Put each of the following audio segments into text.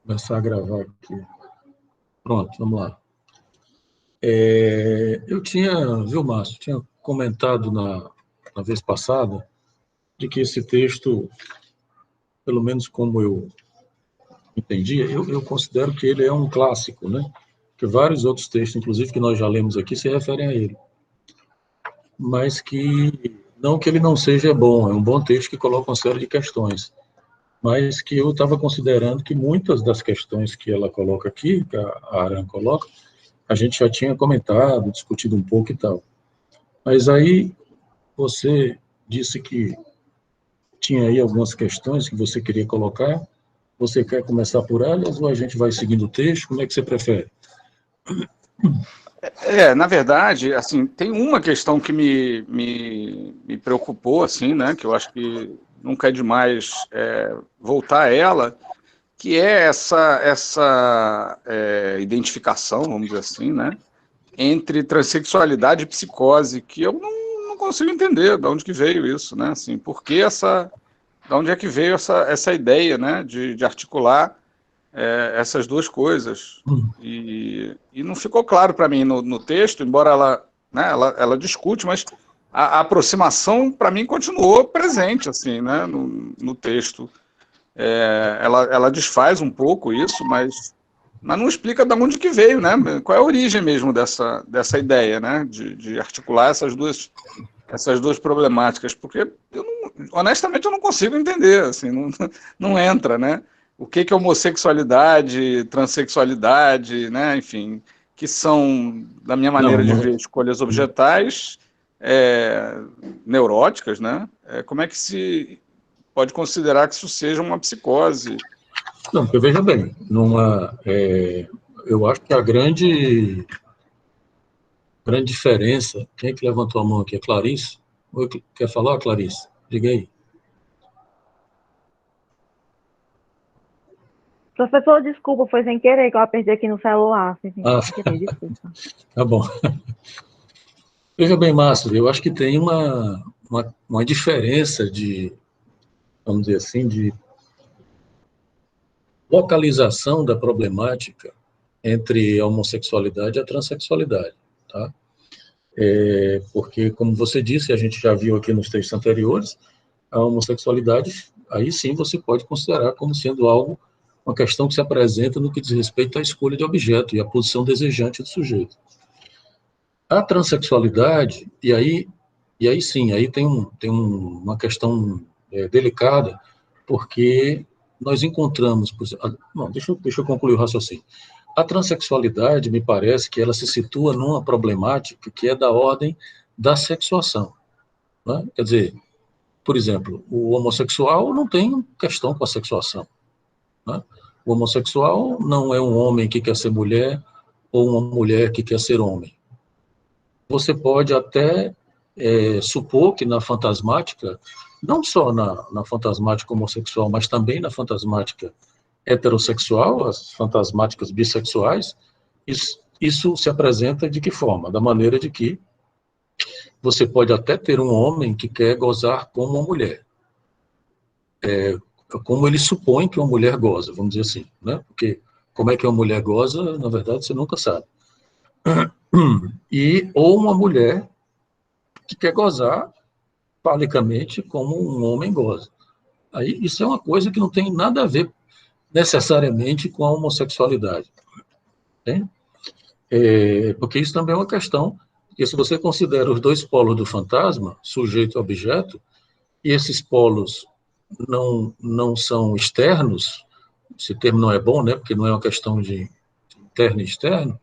Começar a gravar aqui. Pronto, vamos lá. Eu tinha, viu, Márcio, tinha comentado na vez passada de que esse texto, pelo menos como eu entendi, eu considero que ele é um clássico, né? Que vários outros textos, inclusive que nós já lemos aqui, se referem a ele. Mas que, não que ele não seja bom, é um bom texto que coloca uma série de questões. Mas que eu estava considerando que muitas das questões que ela coloca aqui, que a Aran coloca, a gente já tinha comentado, discutido um pouco e tal. Mas aí você disse que tinha aí algumas questões que você queria colocar. Você quer começar por elas ou a gente vai seguindo o texto? Como é que você prefere? Na verdade, assim, tem uma questão que me preocupou, assim, né, que eu acho que nunca é demais voltar a ela, que é essa identificação, vamos dizer assim, né, entre transexualidade e psicose, que eu não consigo entender de onde que veio isso, né, assim, de onde é que veio essa ideia, né, de articular essas duas coisas. E não ficou claro para mim no texto, embora ela discute, mas a aproximação, para mim, continuou presente assim, né, no texto. Ela desfaz um pouco isso, mas não explica de onde que veio, né? Qual é a origem mesmo dessa ideia, né, de articular essas duas problemáticas, porque honestamente eu não consigo entender, assim, não entra, né? O que é homossexualidade, transexualidade, né? Enfim, que são, da minha maneira de ver, escolhas objetais, neuróticas, né? Como é que se pode considerar que isso seja uma psicose? Não, porque veja bem, eu acho que a grande diferença, quem é que levantou a mão aqui? É Clarice? Quer falar, Clarice? Diga aí. Professor, desculpa, foi sem querer que eu apertei aqui no celular. Sem querer, desculpa. Tá bom. Veja bem, Márcio, eu acho que tem uma diferença vamos dizer assim, de localização da problemática entre a homossexualidade e a transexualidade, tá? Porque, como você disse, a gente já viu aqui nos textos anteriores, a homossexualidade, aí sim você pode considerar como sendo uma questão que se apresenta no que diz respeito à escolha de objeto e à posição desejante do sujeito. A transexualidade, e aí sim, aí tem uma questão delicada, porque nós encontramos... Não, deixa eu concluir o raciocínio. A transexualidade, me parece que ela se situa numa problemática que é da ordem da sexuação, né? Quer dizer, por exemplo, o homossexual não tem questão com a sexuação, né? O homossexual não é um homem que quer ser mulher ou uma mulher que quer ser homem. Você pode até supor que na fantasmática, não só na fantasmática homossexual, mas também na fantasmática heterossexual, as fantasmáticas bissexuais, isso se apresenta de que forma? Da maneira de que você pode até ter um homem que quer gozar como uma mulher, como ele supõe que uma mulher goza, vamos dizer assim, né? Porque como é que uma mulher goza, na verdade, você nunca sabe. Ou uma mulher que quer gozar falicamente como um homem goza. Aí isso é uma coisa que não tem nada a ver necessariamente com a homossexualidade, né? Porque isso também é uma questão, porque se você considera os dois polos do fantasma, sujeito e objeto, e esses polos não são externos, esse termo não é bom, né, porque não é uma questão de interno e externo,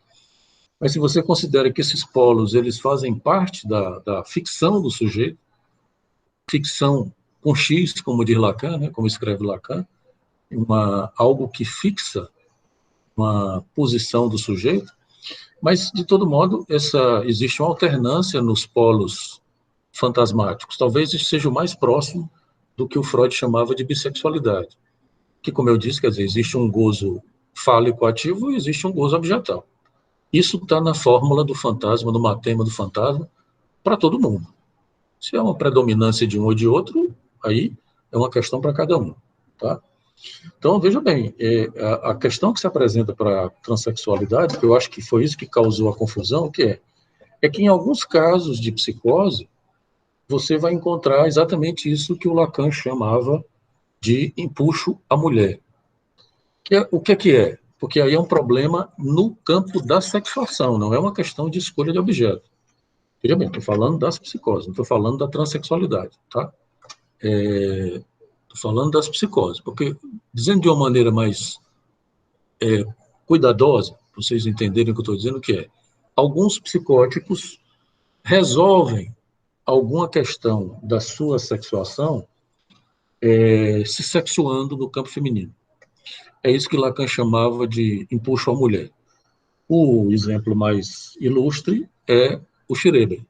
mas se você considera que esses polos eles fazem parte da ficção do sujeito, ficção com X, como diz Lacan, né, como escreve Lacan, algo que fixa uma posição do sujeito, mas, de todo modo, existe uma alternância nos polos fantasmáticos. Talvez isso seja o mais próximo do que o Freud chamava de bissexualidade, que, como eu disse, quer dizer, existe um gozo fálico ativo e existe um gozo objetal. Isso está na fórmula do fantasma, no matema do fantasma, para todo mundo. Se é uma predominância de um ou de outro, aí é uma questão para cada um, tá? Então, veja bem, a questão que se apresenta para a transexualidade, que eu acho que foi isso que causou a confusão, é que em alguns casos de psicose, você vai encontrar exatamente isso que o Lacan chamava de empuxo à mulher. O que é que é? Porque aí é um problema no campo da sexuação, não é uma questão de escolha de objeto. Veja bem, estou falando das psicoses, não estou falando da transexualidade, tá? Estou falando das psicoses, porque, dizendo de uma maneira mais cuidadosa, para vocês entenderem o que eu estou dizendo, que é, alguns psicóticos resolvem alguma questão da sua sexuação se sexuando no campo feminino. É isso que Lacan chamava de empuxo à mulher. O exemplo mais ilustre é o Schreber.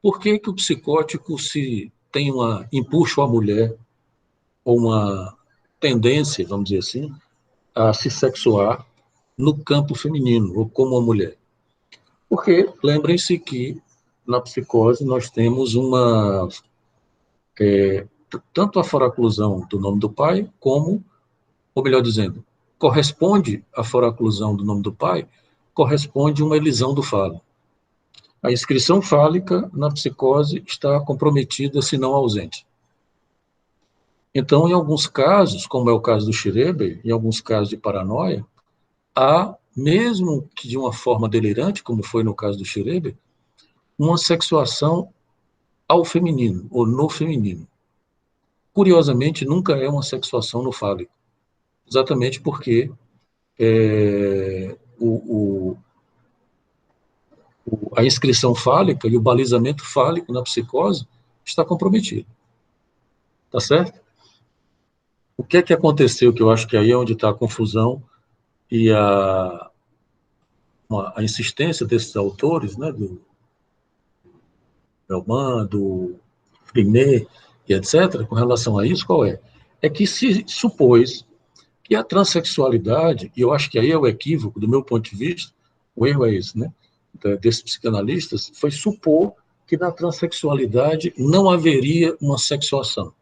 Por que que o psicótico se tem uma empuxo à mulher ou uma tendência, vamos dizer assim, a se sexuar no campo feminino ou como uma mulher? Porque lembrem-se que na psicose nós temos tanto a foraclusão do nome do pai como, ou melhor dizendo, corresponde à foraclusão do nome do pai, corresponde uma elisão do falo. A inscrição fálica na psicose está comprometida, se não ausente. Então, em alguns casos, como é o caso do Schreber, em alguns casos de paranoia, há, mesmo que de uma forma delirante, como foi no caso do Schreber, uma sexuação ao feminino, ou no feminino. Curiosamente, nunca é uma sexuação no fálico, exatamente porque a inscrição fálica e o balizamento fálico na psicose está comprometido. Tá certo? O que é que aconteceu, que eu acho que aí é onde está a confusão e a insistência desses autores, né, do Bellman, do Primer e etc., com relação a isso, qual é? É que se supôs que a transexualidade, e eu acho que aí é o equívoco, do meu ponto de vista, o erro é esse, né, desses psicanalistas, foi supor que na transexualidade não haveria uma sexuação.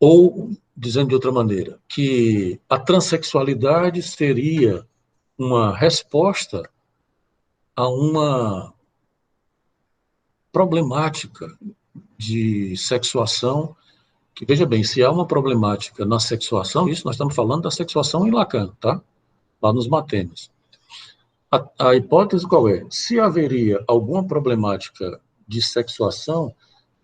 Ou, dizendo de outra maneira, que a transexualidade seria uma resposta a uma problemática de sexuação, que, veja bem, se há uma problemática na sexuação, isso nós estamos falando da sexuação em Lacan, tá? Lá nos Matemas. A hipótese qual é? Se haveria alguma problemática de sexuação,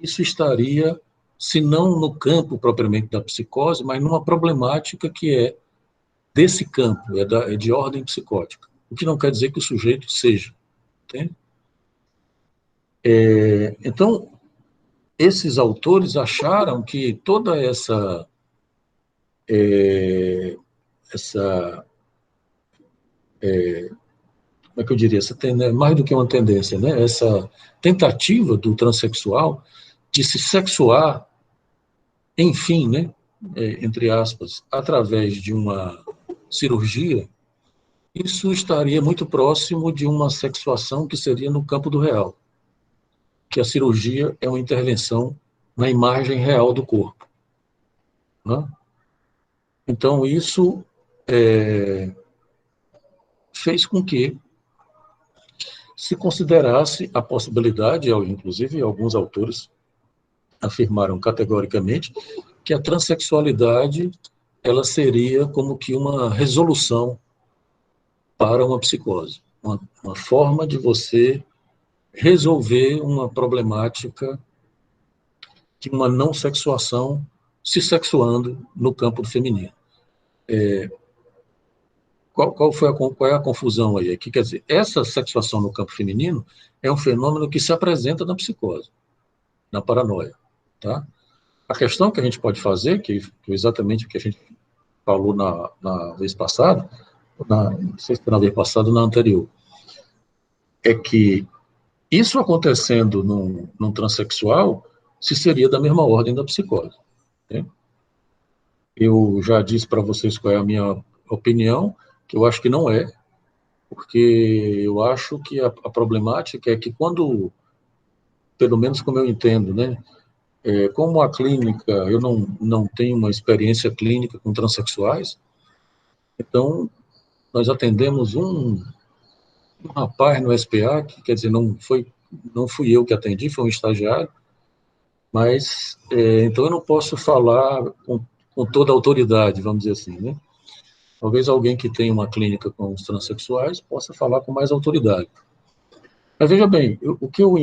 isso estaria, se não no campo propriamente da psicose, mas numa problemática que é desse campo, é de ordem psicótica. O que não quer dizer que o sujeito seja. Entende? Então, esses autores acharam que toda essa como é que eu diria, mais do que uma tendência, né? Essa tentativa do transexual de se sexuar, enfim, né? Entre aspas, através de uma cirurgia, isso estaria muito próximo de uma sexuação que seria no campo do real, que a cirurgia é uma intervenção na imagem real do corpo. Né? Então, isso fez com que se considerasse a possibilidade, inclusive alguns autores afirmaram categoricamente, que a transexualidade ela seria como que uma resolução para uma psicose, uma forma de você resolver uma problemática de uma não sexuação se sexuando no campo do feminino. Qual é a confusão aí? Que quer dizer, essa sexuação no campo feminino é um fenômeno que se apresenta na psicose, na paranoia, tá? A questão que a gente pode fazer, que é exatamente o que a gente falou na vez passada, não sei se foi na vez passada ou na anterior, é que isso acontecendo num transexual, se seria da mesma ordem da psicose. Né? Eu já disse para vocês qual é a minha opinião, que eu acho que não é, porque eu acho que a problemática é que quando, pelo menos como eu entendo, né, Como a clínica, eu não tenho uma experiência clínica com transexuais, então nós atendemos um rapaz no SPA, que quer dizer, não fui eu que atendi, foi um estagiário, mas então eu não posso falar com toda a autoridade, vamos dizer assim, né? Talvez alguém que tenha uma clínica com os transexuais possa falar com mais autoridade. Mas veja bem, o que eu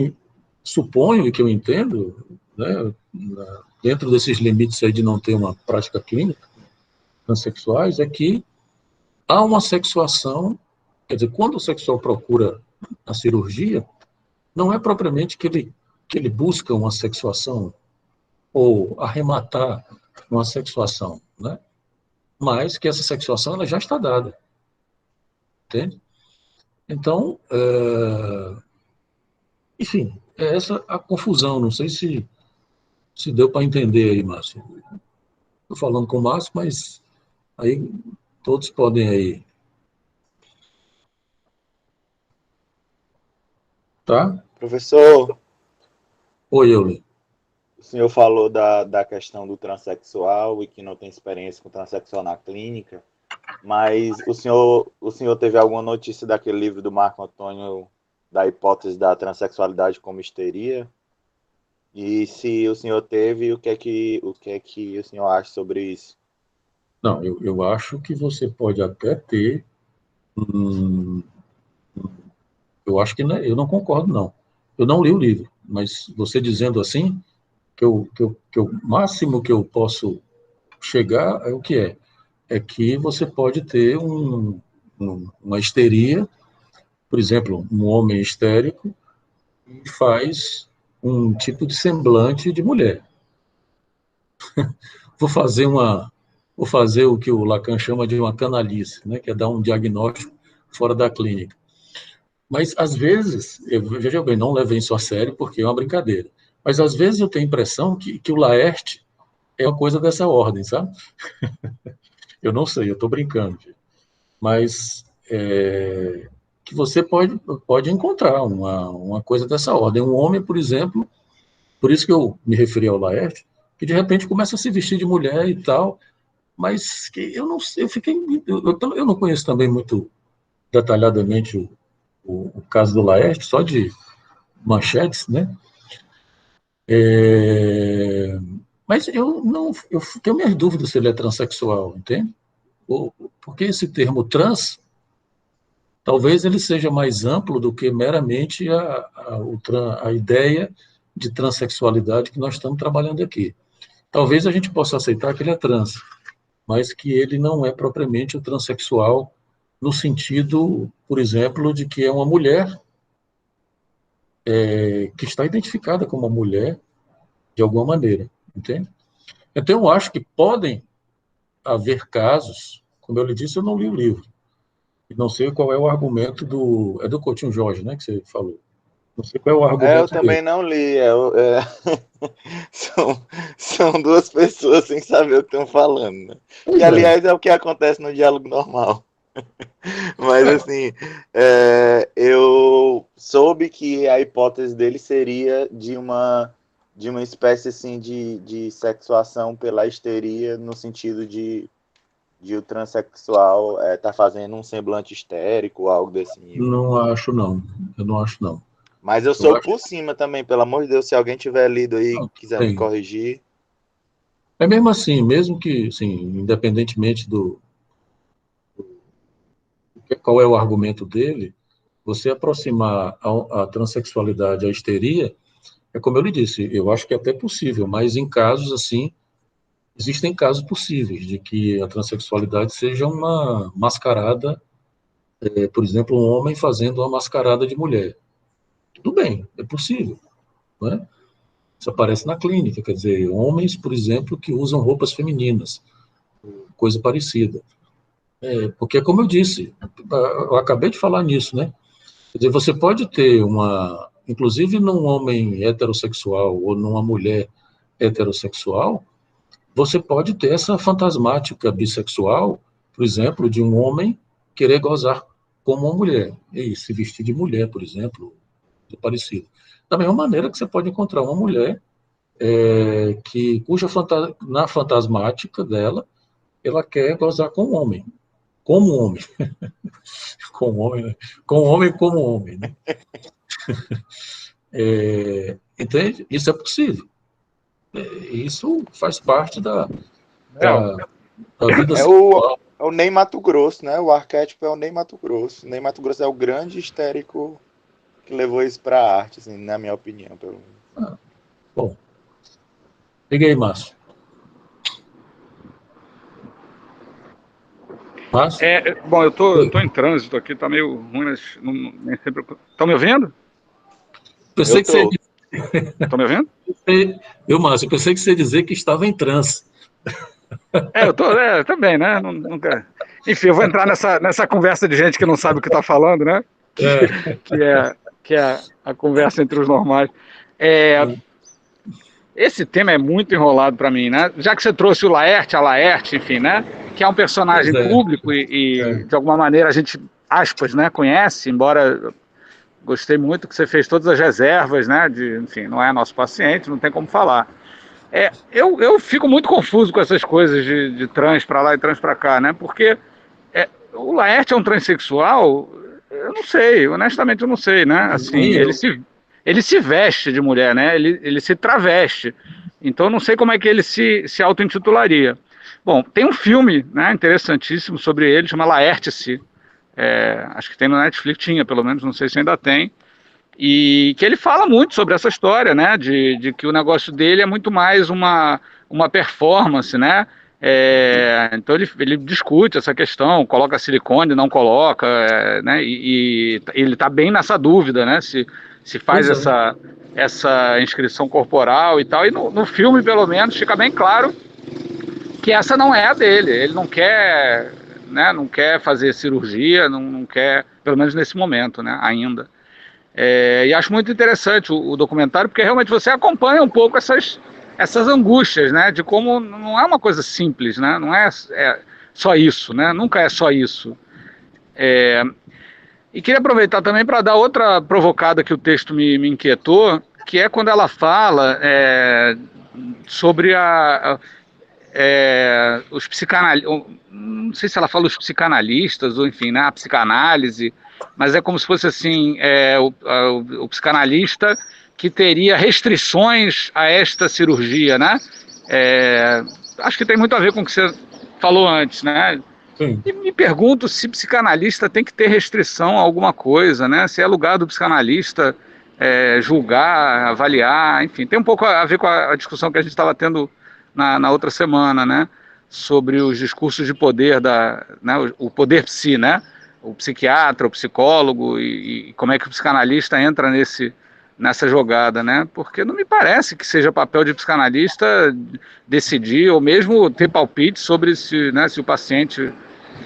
suponho e que eu entendo, né, dentro desses limites aí de não ter uma prática clínica transexuais, é que há uma sexuação, quer dizer, quando o sexual procura a cirurgia, não é propriamente que ele busca uma sexuação ou arrematar uma sexuação, né? Mas que essa sexuação ela já está dada, entende? Então, enfim, é essa a confusão. Não sei se deu para entender aí, Márcio. Estou falando com o Márcio, mas aí todos podem aí, tá? Professor, Oi, Euler. o senhor falou da questão do transexual e que não tem experiência com transexual na clínica, mas o senhor teve alguma notícia daquele livro do Marco Antônio, da hipótese da transexualidade como histeria? E se o senhor teve, o que é que o senhor acha sobre isso? Não, eu acho que você pode até ter. hum, eu acho que eu não concordo, não. Eu não li o livro, mas você dizendo assim, que o máximo que eu posso chegar é o que é? É que você pode ter uma histeria, por exemplo, um homem histérico e faz um tipo de semblante de mulher. Vou fazer vou fazer o que o Lacan chama de uma canalice, né, que é dar um diagnóstico fora da clínica. Mas às vezes, veja bem, não levem isso a sério porque é uma brincadeira. Mas às vezes eu tenho a impressão que o Laerte é uma coisa dessa ordem, sabe? Eu não sei, eu estou brincando, mas que você pode encontrar uma coisa dessa ordem. Um homem, por exemplo, por isso que eu me referi ao Laerte, que de repente começa a se vestir de mulher e tal, mas que eu não sei, eu não conheço também muito detalhadamente o caso do Laerte, só de manchetes, né? É, mas eu tenho minhas dúvidas se ele é transexual, entende? Porque esse termo trans, talvez ele seja mais amplo do que meramente a ideia de transexualidade que nós estamos trabalhando aqui. Talvez a gente possa aceitar que ele é trans, mas que ele não é propriamente o transexual no sentido, por exemplo, de que é uma mulher que está identificada como uma mulher de alguma maneira, entende? Então, eu acho que podem haver casos, como eu lhe disse, eu não li o livro, e não sei qual é o argumento é do Coutinho Jorge, né, que você falou. Não sei qual é o Eu argumento dele. também não li. São duas pessoas sem saber o que estão falando, né? Que, Pois é. aliás, é o que acontece no diálogo normal. Mas, assim, eu soube que a hipótese dele seria de uma espécie, assim, de sexuação pela histeria, no sentido de o transexual tá fazendo um semblante histérico, algo desse nível. Não acho, não. Eu não acho, não. Mas eu Eu sou acho por cima também, pelo amor de Deus, se alguém tiver lido aí e não, quiser me tem. corrigir. É mesmo assim, mesmo que, assim, independentemente qual é o argumento dele, você aproximar a transexualidade à histeria, é como eu lhe disse, eu acho que é até possível, mas em casos assim, existem casos possíveis de que a transexualidade seja uma mascarada, por exemplo, um homem fazendo uma mascarada de mulher. Tudo bem, é possível, não é? Isso aparece na clínica, quer dizer, homens, por exemplo, que usam roupas femininas, coisa parecida. Porque, como eu disse, eu acabei de falar nisso, né? Quer dizer, você pode ter inclusive num homem heterossexual ou numa mulher heterossexual, você pode ter essa fantasmática bissexual, por exemplo, de um homem querer gozar como uma mulher, e se vestir de mulher, por exemplo, parecido. Da mesma maneira que você pode encontrar uma mulher na fantasmática dela, ela quer gozar com o homem. Como homem. Com o homem, né? Com o homem como homem, né? Entende? Isso é possível. Isso faz parte da vida sexual. É o Ney Matogrosso, né? O arquétipo é o Ney Matogrosso. O Ney Matogrosso é o grande histérico que levou isso para a arte, assim, na minha opinião, pelo menos. Bom. Liga aí, Márcio. Márcio? Bom, eu tô em trânsito aqui, tá meio ruim, mas nem sempre... Estão me ouvindo? Pensei que você... Estão me ouvindo? Márcio, eu pensei que você ia dizer que estava em transe. Eu tô, também, né? Nunca... Enfim, eu vou entrar nessa conversa de gente que não sabe o que está falando, né? Que é a conversa entre os normais. Esse tema é muito enrolado para mim, né? Já que você trouxe a Laerte, enfim, né? Que é um personagem público e de alguma maneira a gente, aspas, né, conhece, embora gostei muito que você fez todas as reservas, né? Enfim, não é nosso paciente, não tem como falar. Eu fico muito confuso com essas coisas de trans para lá e trans para cá, né? Porque o Laerte é um transexual, eu não sei, honestamente eu não sei, né? Assim, ele se veste de mulher, né? Ele se traveste. Então eu não sei como é que ele se auto-intitularia. Bom, tem um filme, né, interessantíssimo sobre ele, chama Laerte-se. Acho que tem no Netflix, tinha pelo menos, não sei se ainda tem. E que ele fala muito sobre essa história, né? De que o negócio dele é muito mais uma performance, né? Então ele discute essa questão, coloca silicone, não coloca, né? E ele está bem nessa dúvida, né? Se faz essa inscrição corporal e tal. E no filme, pelo menos, fica bem claro que essa não é a dele. Ele não quer, né? Não quer fazer cirurgia, não quer, pelo menos nesse momento, né? Ainda. E acho muito interessante o documentário, porque realmente você acompanha um pouco essas angústias, né, de como não é uma coisa simples, né, não é só isso, né, nunca é só isso. E queria aproveitar também para dar outra provocada que o texto me inquietou, que é quando ela fala sobre os psicanalistas, não sei se ela fala os psicanalistas, ou enfim, né, a psicanálise, mas é como se fosse assim, o psicanalista que teria restrições a esta cirurgia, né? Acho que tem muito a ver com o que você falou antes, né? Sim. E me pergunto se psicanalista tem que ter restrição a alguma coisa, né? Se é lugar do psicanalista julgar, avaliar, enfim, tem um pouco a ver com a discussão que a gente estava tendo na outra semana, né? Sobre os discursos de poder, né? O poder psi, né? O psiquiatra, o psicólogo e como é que o psicanalista entra nessa jogada, né? Porque não me parece que seja papel de psicanalista decidir ou mesmo ter palpite sobre se o paciente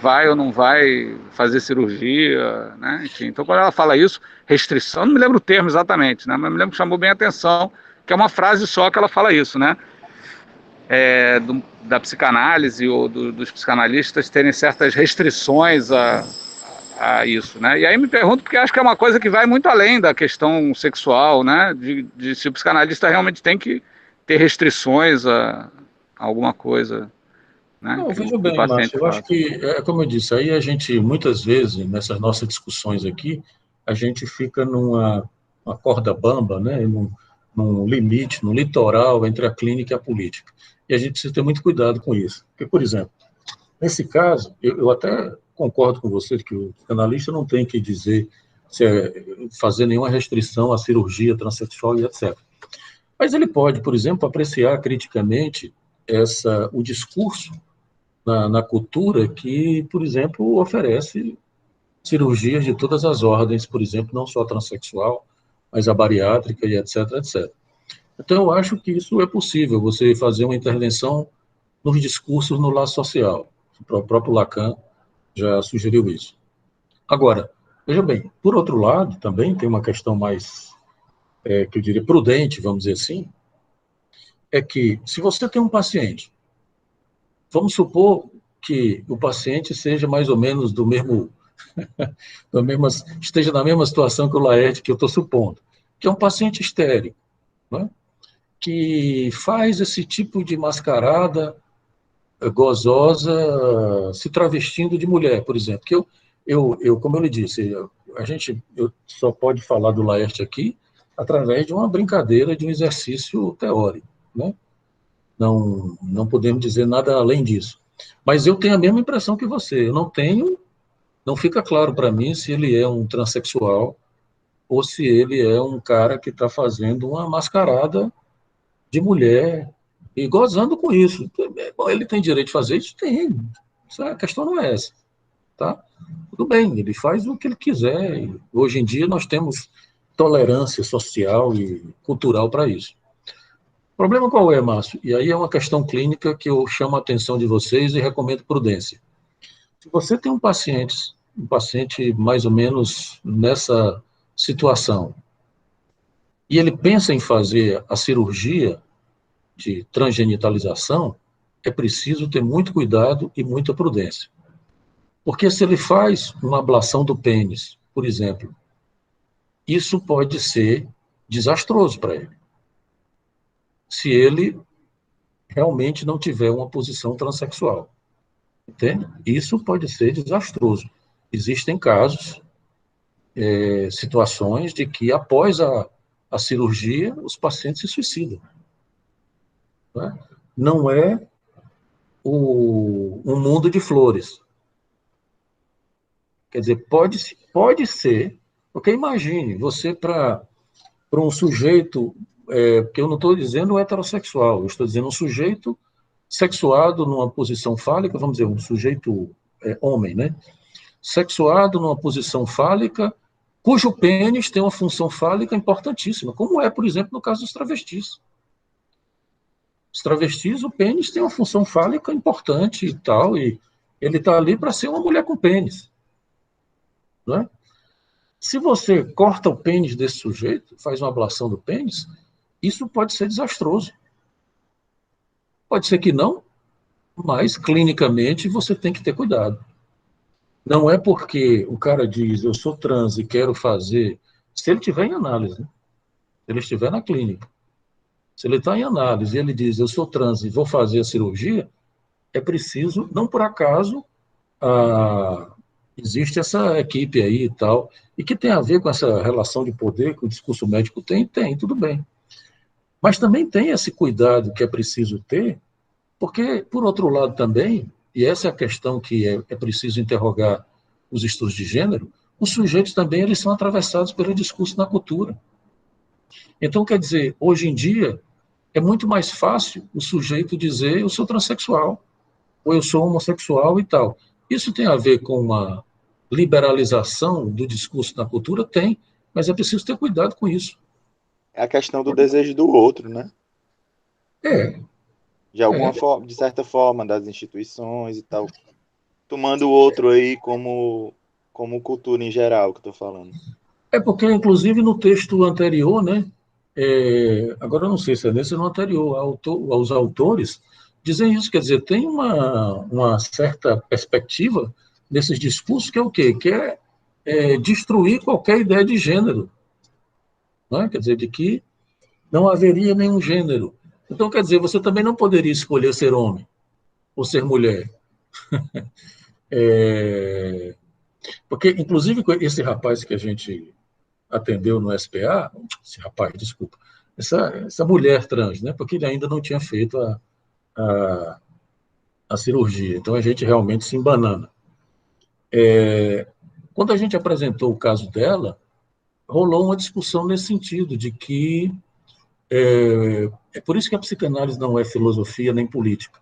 vai ou não vai fazer cirurgia, né? Enfim, então quando ela fala isso, restrição, não me lembro o termo exatamente, né? Mas me lembro que chamou bem a atenção, que é uma frase só que ela fala isso, né? Da psicanálise ou dos psicanalistas terem certas restrições a isso, né? E aí me pergunto, porque acho que é uma coisa que vai muito além da questão sexual, né? De se o psicanalista realmente tem que ter restrições a alguma coisa, né? Não, veja bem, Márcio, eu acho que, como eu disse, aí a gente, muitas vezes, nessas nossas discussões aqui, a gente fica numa corda bamba, né? Num limite, num litoral entre a clínica e a política. E a gente precisa ter muito cuidado com isso. Porque, por exemplo, nesse caso, eu até concordo com você que o psicanalista não tem que dizer, fazer nenhuma restrição à cirurgia transexual e etc. Mas ele pode, por exemplo, apreciar criticamente o discurso na cultura que, por exemplo, oferece cirurgias de todas as ordens, por exemplo, não só transexual, mas a bariátrica e etc, etc. Então, eu acho que isso é possível, você fazer uma intervenção nos discursos no laço social. O próprio Lacan já sugeriu isso. Agora, veja bem, por outro lado, também tem uma questão mais, que eu diria, prudente, vamos dizer assim, é que se você tem um paciente, vamos supor que o paciente seja mais ou menos esteja na mesma situação que o Laerte, que eu estou supondo, que é um paciente estéril, né? que faz esse tipo de mascarada gozosa, se travestindo de mulher, por exemplo. Que como eu lhe disse, eu só pode falar do Laerte aqui através de uma brincadeira, de um exercício teórico, né? Não podemos dizer nada além disso. Mas eu tenho a mesma impressão que você. Eu não fica claro para mim se ele é um transexual ou se ele é um cara que está fazendo uma mascarada de mulher e gozando com isso. Bom, ele tem direito de fazer isso? Tem. A questão não é essa. Tá? Tudo bem, ele faz o que ele quiser. Hoje em dia nós temos tolerância social e cultural para isso. O problema qual é, Márcio? E aí é uma questão clínica que eu chamo a atenção de vocês e recomendo prudência. Se você tem um paciente mais ou menos nessa situação, e ele pensa em fazer a cirurgia de transgenitalização, é preciso ter muito cuidado e muita prudência. Porque se ele faz uma ablação do pênis, por exemplo, isso pode ser desastroso para ele. Se ele realmente não tiver uma posição transexual. Entende? Isso pode ser desastroso. Existem casos, situações de que após a cirurgia, os pacientes se suicidam. Né? Não é um mundo de flores. Quer dizer, pode ser, porque imagine, você para um sujeito, porque eu não estou dizendo heterossexual, eu estou dizendo um sujeito sexuado numa posição fálica, vamos dizer, um sujeito homem, né? Sexuado numa posição fálica, cujo pênis tem uma função fálica importantíssima, como é, por exemplo, no caso dos travestis. Os travestis, o pênis tem uma função fálica importante e tal, e ele está ali para ser uma mulher com pênis. Não é? Se você corta o pênis desse sujeito, faz uma ablação do pênis, isso pode ser desastroso. Pode ser que não, mas clinicamente você tem que ter cuidado. Não é porque o cara diz, eu sou trans e quero fazer, se ele estiver em análise, né? Se ele estiver na clínica, se ele está em análise e ele diz, eu sou trans e vou fazer a cirurgia, é preciso, não por acaso, existe essa equipe aí e tal, e que tem a ver com essa relação de poder que o discurso médico tem, tudo bem. Mas também tem esse cuidado que é preciso ter, porque, por outro lado também, e essa é a questão que é preciso interrogar os estudos de gênero, os sujeitos também eles são atravessados pelo discurso na cultura. Então, quer dizer, hoje em dia, é muito mais fácil o sujeito dizer eu sou transexual, ou eu sou homossexual e tal. Isso tem a ver com uma liberalização do discurso na cultura? Tem, mas é preciso ter cuidado com isso. É a questão do desejo do outro, né? De alguma forma, de certa forma, das instituições e tal. Tomando o outro aí como cultura em geral, que eu estou falando. É porque, inclusive, no texto anterior, né? Agora eu não sei se é nesse ou no anterior, os autores dizem isso, quer dizer, tem uma certa perspectiva nesses discursos que é o quê? Que é destruir qualquer ideia de gênero. Não é? Quer dizer, de que não haveria nenhum gênero. Então, quer dizer, você também não poderia escolher ser homem ou ser mulher. Porque, inclusive, esse rapaz que a gente atendeu no SPA, esse rapaz, desculpa, essa mulher trans, né? Porque ele ainda não tinha feito a cirurgia. Então, a gente realmente se embanana. Quando a gente apresentou o caso dela, rolou uma discussão nesse sentido, de que é por isso que a psicanálise não é filosofia nem política.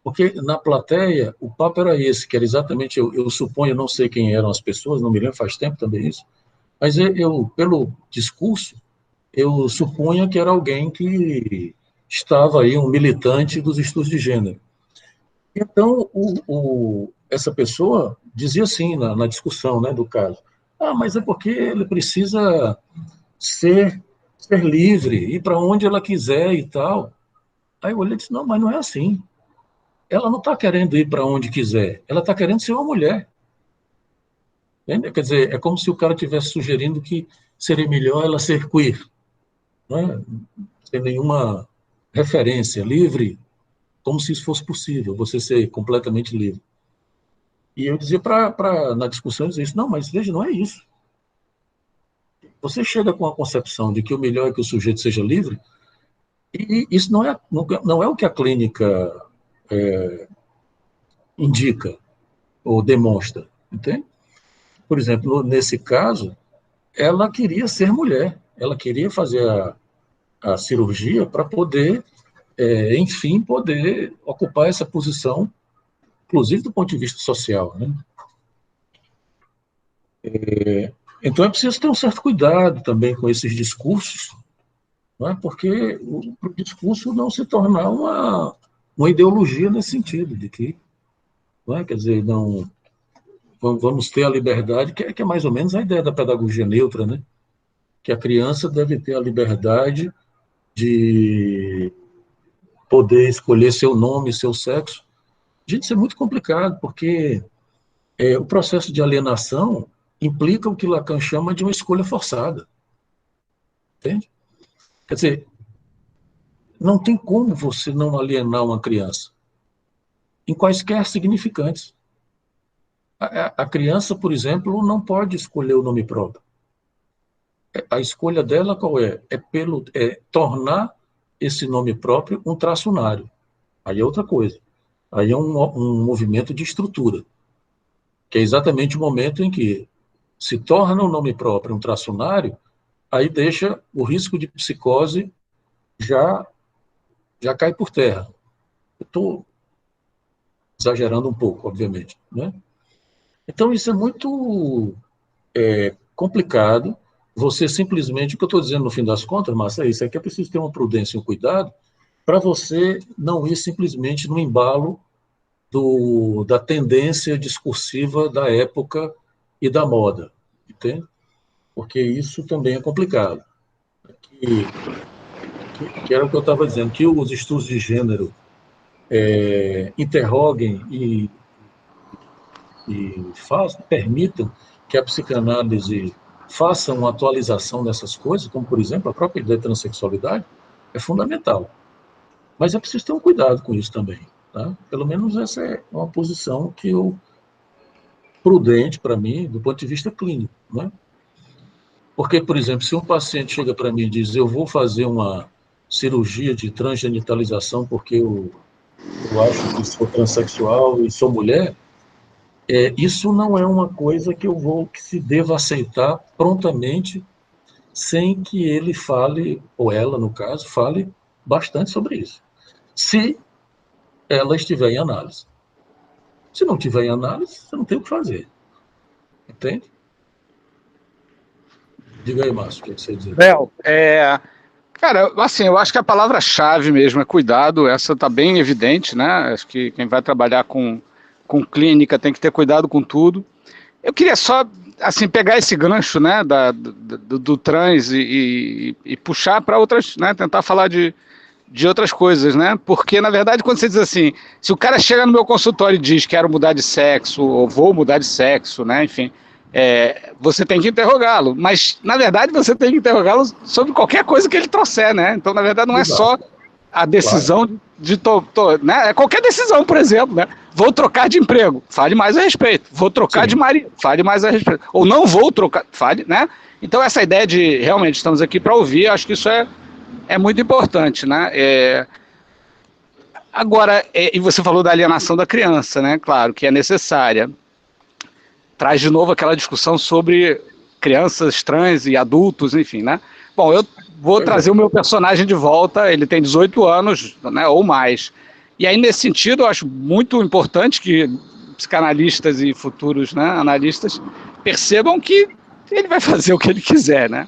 Porque na plateia, o papo era esse, que era exatamente, eu suponho, não sei quem eram as pessoas, não me lembro, faz tempo também isso, mas pelo discurso, eu supunha que era alguém que estava aí, um militante dos estudos de gênero. Então, essa pessoa dizia assim, na discussão, né, do caso, mas é porque ele precisa ser livre, ir para onde ela quiser e tal. Aí eu olhei e disse, não, mas não é assim. Ela não está querendo ir para onde quiser, ela está querendo ser uma mulher. Entende? Quer dizer, é como se o cara estivesse sugerindo que seria melhor ela ser queer, né? Sem nenhuma referência, livre, como se isso fosse possível, você ser completamente livre. E eu dizia na discussão, eu dizia isso, não, mas veja, não é isso. Você chega com a concepção de que o melhor é que o sujeito seja livre, e isso não é o que a clínica indica ou demonstra, entende? Por exemplo, nesse caso, ela queria ser mulher, ela queria fazer a cirurgia para poder, enfim, poder ocupar essa posição, inclusive do ponto de vista social, né? Então é preciso ter um certo cuidado também com esses discursos, não é? Porque o discurso não se tornar uma ideologia nesse sentido, de que, não é? Quer dizer, não vamos ter a liberdade, que é mais ou menos a ideia da pedagogia neutra, né? Que a criança deve ter a liberdade de poder escolher seu nome, seu sexo. Gente, isso é muito complicado, porque o processo de alienação implica o que Lacan chama de uma escolha forçada. Entende? Quer dizer, não tem como você não alienar uma criança, em quaisquer significantes. A criança, por exemplo, não pode escolher o nome próprio. A escolha dela qual é? É tornar esse nome próprio um traço unário. Aí é outra coisa. Aí é um movimento de estrutura, que é exatamente o momento em que se torna o nome próprio um traço unário, aí deixa o risco de psicose já cai por terra. Eu estou exagerando um pouco, obviamente, né? Então, isso é muito complicado. Você simplesmente, o que eu estou dizendo no fim das contas, Márcia, é isso, é que é preciso ter uma prudência e um cuidado para você não ir simplesmente no embalo da tendência discursiva da época e da moda, entende? Porque isso também é complicado. Que era o que eu estava dizendo, que os estudos de gênero interroguem e permitam que a psicanálise faça uma atualização dessas coisas, como, por exemplo, a própria ideia de transexualidade, é fundamental. Mas é preciso ter um cuidado com isso também. Tá? Pelo menos essa é uma posição prudente para mim, do ponto de vista clínico. Né? Porque, por exemplo, se um paciente chega para mim e diz eu vou fazer uma cirurgia de transgenitalização porque eu acho que sou transexual e sou mulher, isso não é uma coisa que se deva aceitar prontamente, sem que ele fale, ou ela, no caso, fale bastante sobre isso. Se ela estiver em análise. Se não estiver em análise, você não tem o que fazer. Entende? Diga aí, Márcio, o que você diz? Cara, assim, eu acho que a palavra-chave mesmo é cuidado, essa está bem evidente, né? Acho que quem vai trabalhar com clínica tem que ter cuidado com tudo. Eu queria só, assim, pegar esse gancho, né, do trans e puxar para outras, né, tentar falar de outras coisas, né? Porque, na verdade, quando você diz assim, se o cara chega no meu consultório e diz que quero mudar de sexo, ou vou mudar de sexo, né, enfim, você tem que interrogá-lo, mas, na verdade, você tem que interrogá-lo sobre qualquer coisa que ele trouxer, né? Então, na verdade, não é só a decisão né? É qualquer decisão, por exemplo, né? Vou trocar de emprego, fale mais a respeito. Vou trocar de marido, fale mais a respeito. Ou não vou trocar, fale, né? Então, essa ideia de, realmente, estamos aqui para ouvir, acho que isso é muito importante, né? Agora, e você falou da alienação da criança, né? Claro, que é necessária. Traz de novo aquela discussão sobre crianças trans e adultos, enfim, né? Bom, eu vou trazer o meu personagem de volta, ele tem 18 anos, né, ou mais. E aí, nesse sentido, eu acho muito importante que psicanalistas e futuros, né, analistas percebam que ele vai fazer o que ele quiser, né?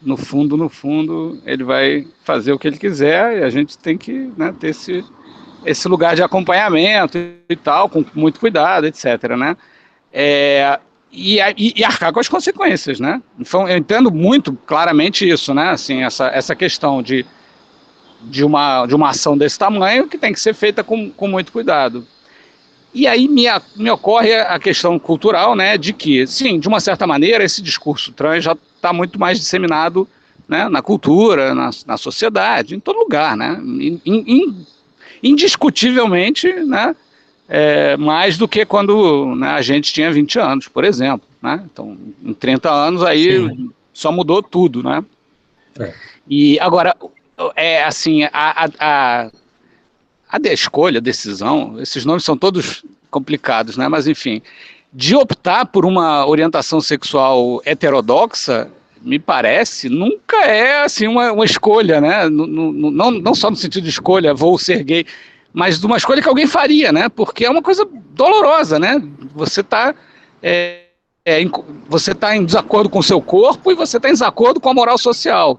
No fundo, ele vai fazer o que ele quiser e a gente tem que, né, ter esse lugar de acompanhamento e tal, com muito cuidado, etc., né? E arcar com as consequências, né? Então, eu entendo muito claramente isso, né? Assim, essa questão de uma ação desse tamanho que tem que ser feita com muito cuidado. E aí me ocorre a questão cultural, né? De que, sim, de uma certa maneira, esse discurso trans já está muito mais disseminado né, na cultura, na sociedade, em todo lugar, né, indiscutivelmente, né, mais do que quando, né, a gente tinha 20 anos, por exemplo, né? Então, em 30 anos aí Sim. Só mudou tudo, né? E agora, assim, a escolha, a decisão, esses nomes são todos complicados, né? Mas, enfim, de optar por uma orientação sexual heterodoxa, me parece, nunca é assim uma escolha, né? Não só no sentido de escolha, vou ser gay, mas de uma escolha que alguém faria, né? Porque é uma coisa dolorosa, né? Você está em desacordo com o seu corpo e você está em desacordo com a moral social.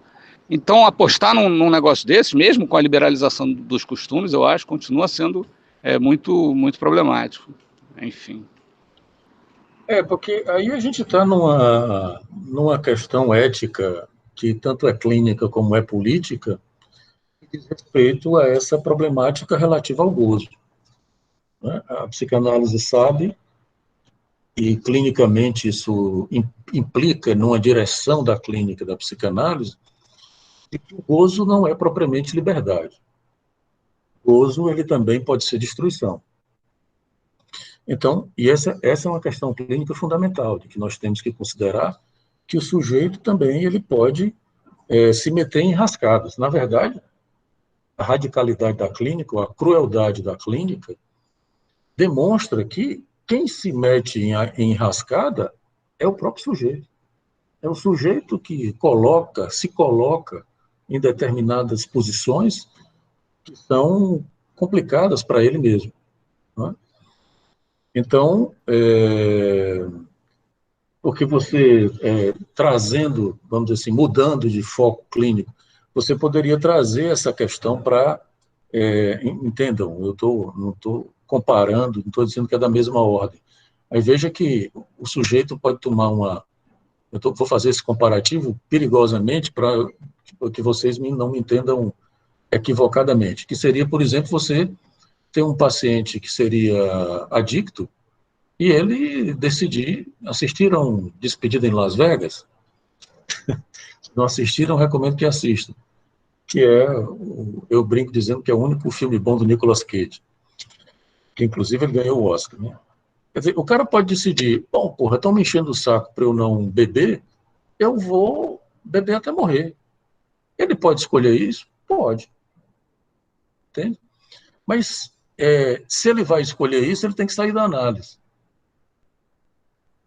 Então, apostar num negócio desse, mesmo com a liberalização dos costumes, eu acho, continua sendo muito, muito problemático. Enfim. Porque aí a gente está numa questão ética que tanto é clínica como é política, que diz respeito a essa problemática relativa ao gozo. Né? A psicanálise sabe, e clinicamente isso implica numa direção da clínica da psicanálise, de que o gozo não é propriamente liberdade. O gozo, ele também pode ser destruição. Então, e essa é uma questão clínica fundamental, de que nós temos que considerar que o sujeito também ele pode se meter em rascadas. Na verdade, a radicalidade da clínica, ou a crueldade da clínica, demonstra que quem se mete em rascada é o próprio sujeito. É o sujeito que se coloca em determinadas posições que são complicadas para ele mesmo. Né? Então, porque você, trazendo, vamos dizer assim, mudando de foco clínico, você poderia trazer essa questão para, entendam, eu não estou comparando, não estou dizendo que é da mesma ordem. Aí veja que o sujeito pode tomar vou fazer esse comparativo perigosamente para que vocês não me entendam equivocadamente, que seria, por exemplo, você ter um paciente que seria adicto e ele decidir assistir a um Despedida em Las Vegas. Se não assistiram, recomendo que assistam, que eu brinco dizendo que é o único filme bom do Nicolas Cage, que inclusive ele ganhou o Oscar, né? Quer dizer, o cara pode decidir, bom, porra, estão me enchendo o saco para eu não beber, eu vou beber até morrer. Ele pode escolher isso? Pode. Entende? Mas se ele vai escolher isso, ele tem que sair da análise.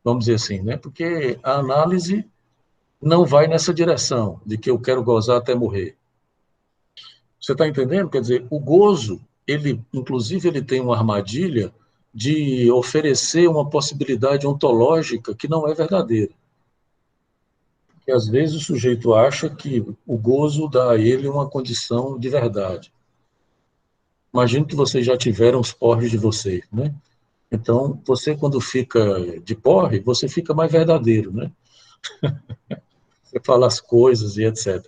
Vamos dizer assim, né? Porque a análise não vai nessa direção, de que eu quero gozar até morrer. Você está entendendo? Quer dizer, o gozo, inclusive, ele tem uma armadilha de oferecer uma possibilidade ontológica que não é verdadeira. Porque, às vezes, o sujeito acha que o gozo dá a ele uma condição de verdade. Imagino que vocês já tiveram os porres de vocês, né? Então, você, quando fica de porre, você fica mais verdadeiro, né? Você fala as coisas e etc.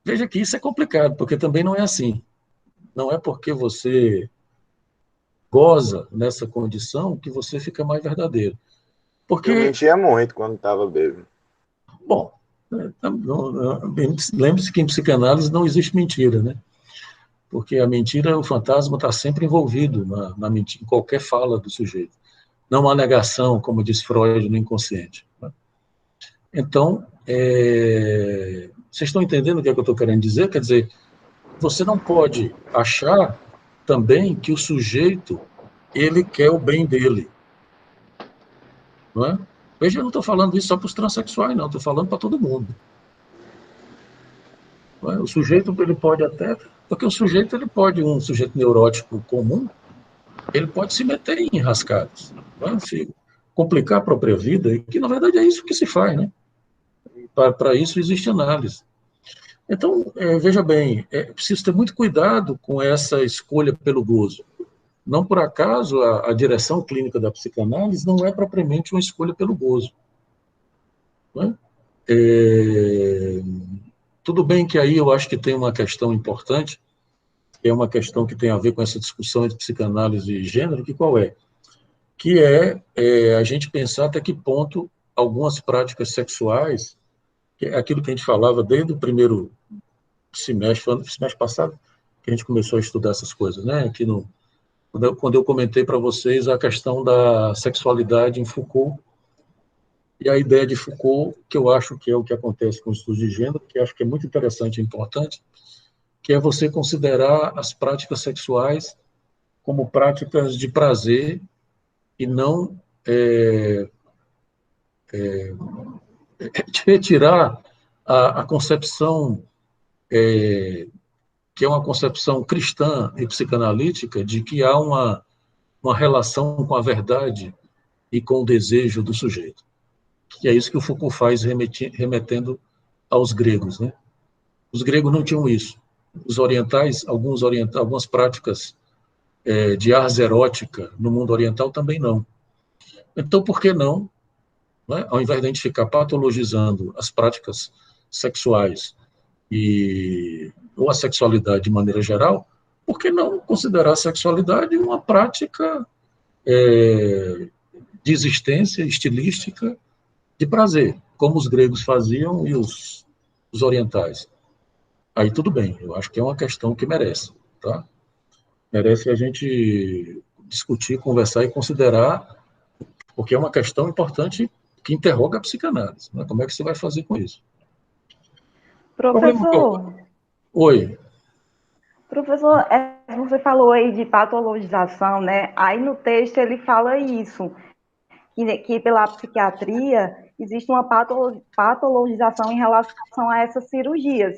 Veja que isso é complicado, porque também não é assim. Não é porque você goza nessa condição que você fica mais verdadeiro. Porque... Eu mentia muito quando estava bêbado. Bom, lembre-se que em psicanálise não existe mentira, né? Porque a mentira, o fantasma está sempre envolvido na mentira, em qualquer fala do sujeito. Não há negação, como diz Freud, no inconsciente. Né? Então, vocês estão entendendo o que é que eu estou querendo dizer? Quer dizer, você não pode achar também que o sujeito, ele quer o bem dele. Não é? Veja, eu não estou falando isso só para os transexuais, não, estou falando para todo mundo. Não é? O sujeito, ele pode até... Porque o sujeito, um sujeito neurótico comum, ele pode se meter em rascadas, não é? Complicar a própria vida, que na verdade é isso que se faz, né? Para isso existe análise. Então, veja bem, é preciso ter muito cuidado com essa escolha pelo gozo. Não por acaso a direção clínica da psicanálise não é propriamente uma escolha pelo gozo. Não é? Tudo bem que aí eu acho que tem uma questão importante, que é uma questão que tem a ver com essa discussão entre psicanálise e gênero, que qual é? Que é a gente pensar até que ponto algumas práticas sexuais, que é aquilo que a gente falava desde o primeiro semestre passado, que a gente começou a estudar essas coisas, né? Aqui quando eu comentei para vocês a questão da sexualidade em Foucault, e a ideia de Foucault, que eu acho que é o que acontece com os estudos de gênero, que acho que é muito interessante e importante, que é você considerar as práticas sexuais como práticas de prazer e não retirar a concepção, que é uma concepção cristã e psicanalítica, de que há uma relação com a verdade e com o desejo do sujeito. Que é isso que o Foucault faz, remetendo aos gregos, né? Os gregos não tinham isso. Os orientais, algumas práticas de ars erótica no mundo oriental também não. Então, por que não, né, ao invés de a gente ficar patologizando as práticas sexuais ou a sexualidade de maneira geral, por que não considerar a sexualidade uma prática de existência estilística de prazer, como os gregos faziam e os orientais? Aí tudo bem, eu acho que é uma questão que merece, tá? Merece a gente discutir, conversar e considerar, porque é uma questão importante que interroga a psicanálise, né? Como é que você vai fazer com isso? Professor, Oi. professor, você falou aí de patologização, né? Aí no texto ele fala isso, que pela psiquiatria existe uma patologização em relação a essas cirurgias.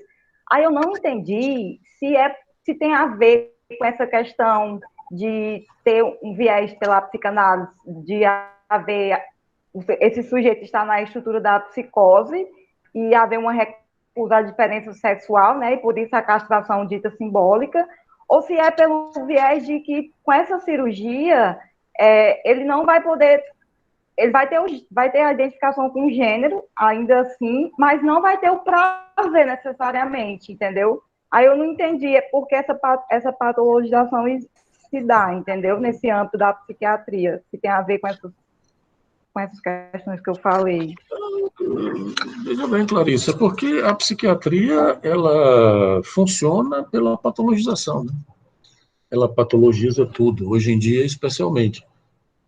Aí eu não entendi se tem a ver com essa questão de ter um viés pela psicanálise, de haver esse sujeito estar na estrutura da psicose e haver uma recusa à diferença sexual, né? E por isso a castração dita simbólica, ou se é pelo viés de que com essa cirurgia ele não vai poder. Ele vai ter a identificação com o gênero, ainda assim, mas não vai ter o prazer necessariamente, entendeu? Aí eu não entendi por que essa patologização se dá, entendeu? Nesse âmbito da psiquiatria, se tem a ver com essas questões que eu falei. Veja bem, Clarissa, porque a psiquiatria, ela funciona pela patologização, né? Ela patologiza tudo, hoje em dia, especialmente.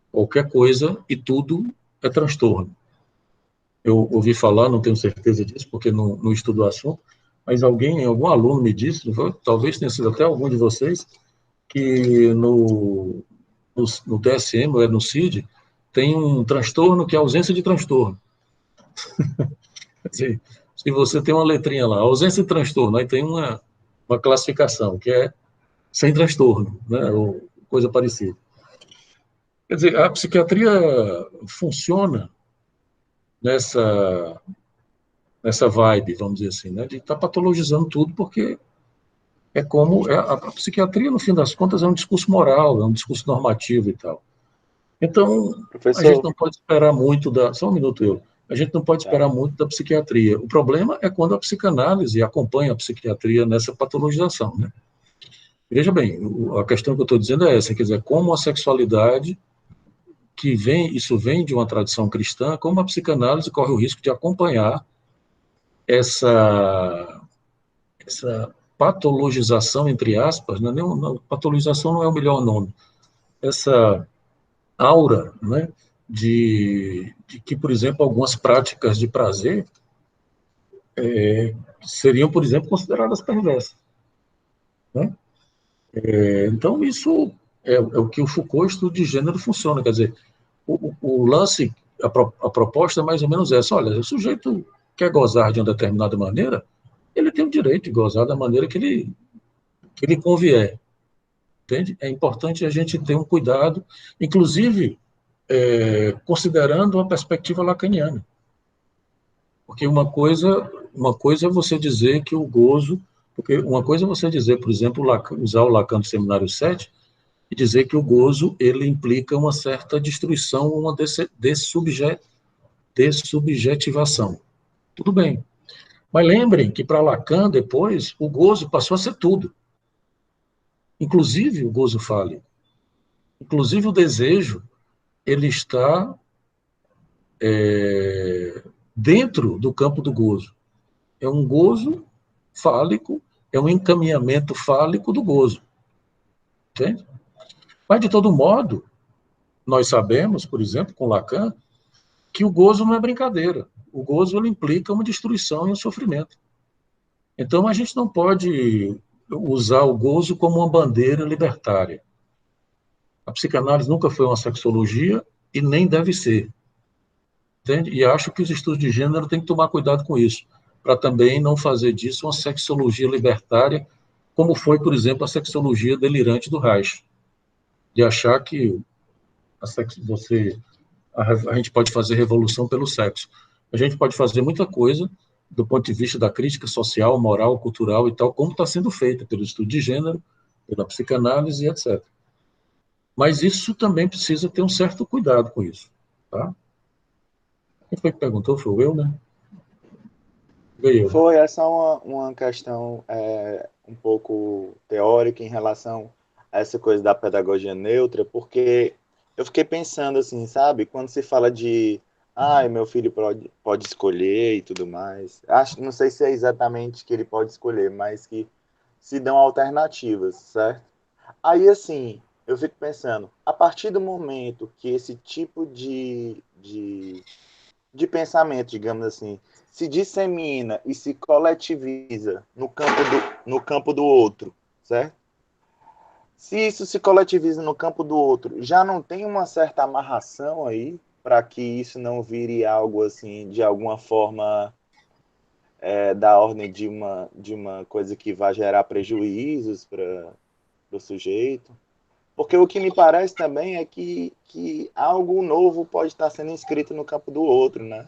Qualquer coisa e tudo é transtorno. Eu ouvi falar, não tenho certeza disso, porque não estudo o assunto, mas algum aluno me disse, talvez tenha sido até algum de vocês, que no DSM, ou no CID, tem um transtorno que é ausência de transtorno. Se você tem uma letrinha lá, ausência de transtorno, aí tem uma classificação, que é sem transtorno, né, ou coisa parecida. Quer dizer, a psiquiatria funciona nessa vibe, vamos dizer assim, né, de estar patologizando tudo, porque a psiquiatria, no fim das contas, é um discurso moral, é um discurso normativo e tal. Então, Professor, a gente não pode esperar muito só um minuto, a gente não pode esperar muito da psiquiatria. O problema é quando a psicanálise acompanha a psiquiatria nessa patologização, né? Veja bem, a questão que eu estou dizendo é essa, quer dizer, como a sexualidade, isso vem de uma tradição cristã, como a psicanálise corre o risco de acompanhar essa patologização, entre aspas, né? Patologização não é o melhor nome, essa aura, né, de que, por exemplo, algumas práticas de prazer seriam, por exemplo, consideradas perversas, né? Então, isso é o que o Foucault, estudo de gênero, funciona, quer dizer, o lance, a proposta é mais ou menos essa: olha, o sujeito quer gozar de uma determinada maneira, ele tem o direito de gozar da maneira que ele convier, entende? É importante a gente ter um cuidado, inclusive considerando a perspectiva lacaniana. Porque uma coisa é você dizer que o gozo, porque uma coisa é você dizer, por exemplo, usar o Lacan do Seminário 7 e dizer que o gozo ele implica uma certa destruição, uma dessubjetivação. Tudo bem. Mas lembrem que para Lacan, depois, o gozo passou a ser tudo. Inclusive o gozo fálico. Inclusive o desejo, ele está dentro do campo do gozo. É um gozo fálico, é um encaminhamento fálico do gozo. Entende? Mas, de todo modo, nós sabemos, por exemplo, com Lacan, que o gozo não é brincadeira. O gozo ele implica uma destruição e um sofrimento. Então, a gente não pode usar o gozo como uma bandeira libertária. A psicanálise nunca foi uma sexologia e nem deve ser. Entende? E acho que os estudos de gênero têm que tomar cuidado com isso, para também não fazer disso uma sexologia libertária, como foi, por exemplo, a sexologia delirante do Reich, de achar que a gente pode fazer revolução pelo sexo. A gente pode fazer muita coisa do ponto de vista da crítica social, moral, cultural e tal, como está sendo feita pelo estudo de gênero, pela psicanálise e etc. Mas isso também precisa ter um certo cuidado com isso. Tá? Quem foi que perguntou? Foi eu, né? Veio. Foi essa uma questão um pouco teórica em relação a essa coisa da pedagogia neutra, porque eu fiquei pensando assim, sabe? Quando se fala de meu filho pode escolher e tudo mais. Não sei se é exatamente que ele pode escolher, mas que se dão alternativas, certo? Aí, assim, eu fico pensando, a partir do momento que esse tipo de pensamento, digamos assim, se dissemina e se coletiviza no campo do outro, certo? Se isso se coletiviza no campo do outro, já não tem uma certa amarração aí para que isso não vire algo assim, de alguma forma, da ordem de uma coisa que vai gerar prejuízos para o sujeito? Porque o que me parece também é que algo novo pode estar sendo inscrito no campo do outro, né?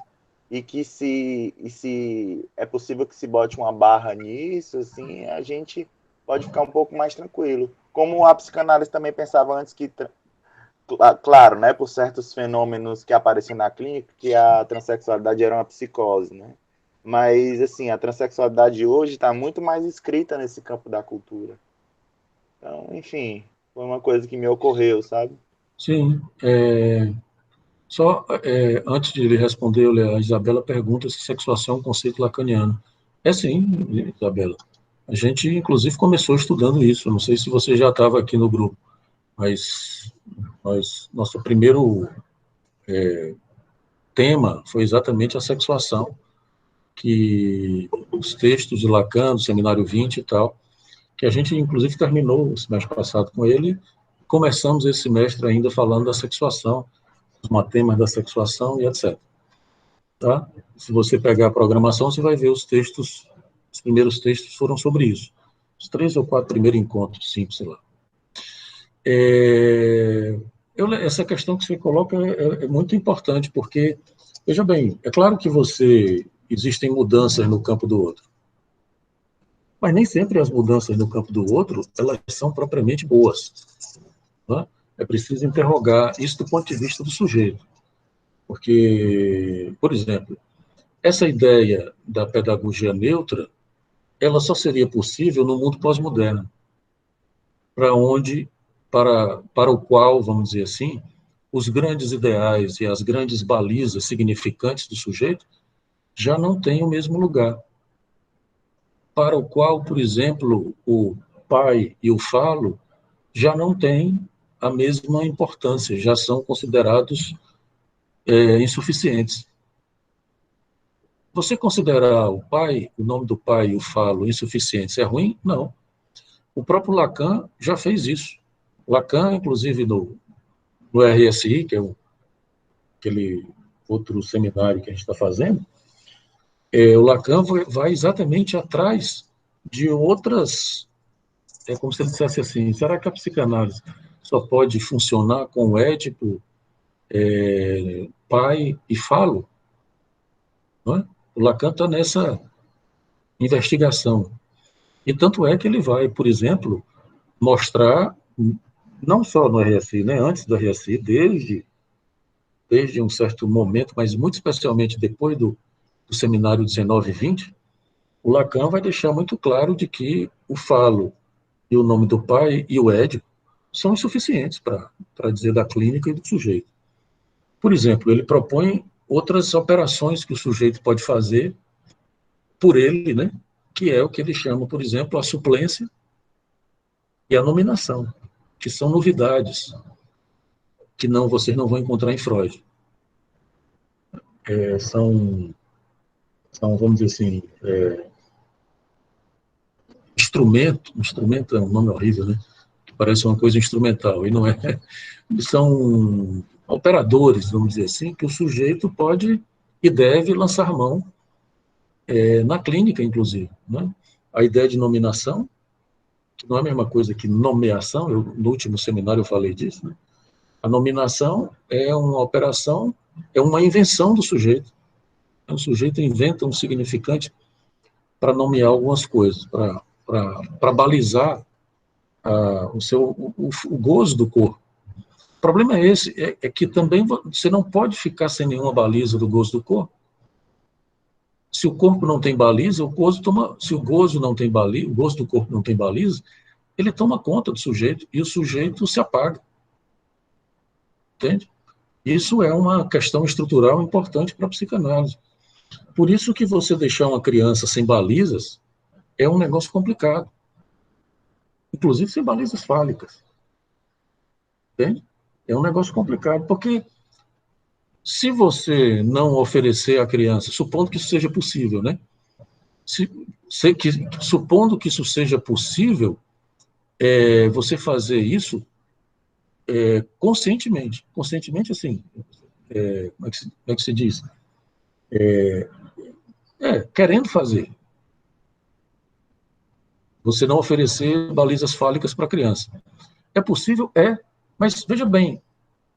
E que se é possível que se bote uma barra nisso, assim, a gente pode ficar um pouco mais tranquilo. Como a psicanálise também pensava antes que, claro, né, por certos fenômenos que apareciam na clínica, que a transexualidade era uma psicose, né? Mas, assim, a transexualidade hoje está muito mais inscrita nesse campo da cultura. Então, enfim, foi uma coisa que me ocorreu, sabe? Sim. Antes de ele responder, a Isabela pergunta se sexuação é um conceito lacaniano. É sim, Isabela. A gente, inclusive, começou estudando isso. Não sei se você já estava aqui no grupo, mas nosso primeiro tema foi exatamente a sexuação, que os textos de Lacan, do Seminário 20 e tal, que a gente, inclusive, terminou o semestre passado com ele, começamos esse semestre ainda falando da sexuação, os matemas da sexuação e etc. Tá? Se você pegar a programação, você vai ver os primeiros textos foram sobre isso. Os 3 ou 4 primeiros encontros, 5, sei lá. Essa questão que você coloca é muito importante, porque, veja bem, é claro que existem mudanças no campo do outro, mas nem sempre as mudanças no campo do outro, elas são propriamente boas. Né? É preciso interrogar isso do ponto de vista do sujeito. Porque, por exemplo, essa ideia da pedagogia neutra, ela só seria possível no mundo pós-moderno, para o qual, vamos dizer assim, os grandes ideais e as grandes balizas significantes do sujeito já não têm o mesmo lugar. Para o qual, por exemplo, o pai e o falo já não têm a mesma importância, já são considerados insuficientes. Você considerar o nome do pai e o falo insuficientes é ruim? Não. O próprio Lacan já fez isso. Lacan, inclusive, no RSI, que é aquele outro seminário que a gente está fazendo, o Lacan vai exatamente atrás de outras... É como se ele dissesse assim, será que a psicanálise só pode funcionar com o Édipo, pai e falo? Não é? O Lacan está nessa investigação. E tanto é que ele vai, por exemplo, mostrar, não só no RSI, né, antes do RSI, desde um certo momento, mas muito especialmente depois do seminário 19 e 20, o Lacan vai deixar muito claro de que o falo e o nome do pai e o édipo são insuficientes para dizer da clínica e do sujeito. Por exemplo, ele propõe outras operações que o sujeito pode fazer por ele, né, que é o que ele chama, por exemplo, a suplência e a nominação, que são novidades que vocês não vão encontrar em Freud. São, vamos dizer assim, instrumento é um nome horrível, né? Que parece uma coisa instrumental, e não é. São operadores, vamos dizer assim, que o sujeito pode e deve lançar mão, na clínica, inclusive, né? A ideia de nominação, que não é a mesma coisa que nomeação, no último seminário eu falei disso, né? A nominação é uma operação, é uma invenção do sujeito. O sujeito inventa um significante para nomear algumas coisas, para balizar o gozo do corpo. O problema é esse, é que também você não pode ficar sem nenhuma baliza do gozo do corpo. Se o corpo não tem baliza, se o gozo não tem baliza, o gozo do corpo não tem baliza, ele toma conta do sujeito e o sujeito se apaga. Entende? Isso é uma questão estrutural importante para a psicanálise. Por isso que você deixar uma criança sem balizas é um negócio complicado. Inclusive sem balizas fálicas. Entende? É um negócio complicado, porque se você não oferecer à criança, supondo que isso seja possível, né? Supondo que isso seja possível, você fazer isso conscientemente. Conscientemente, assim, como é que se diz? Querendo fazer. Você não oferecer balizas fálicas para a criança. É possível? Mas veja bem,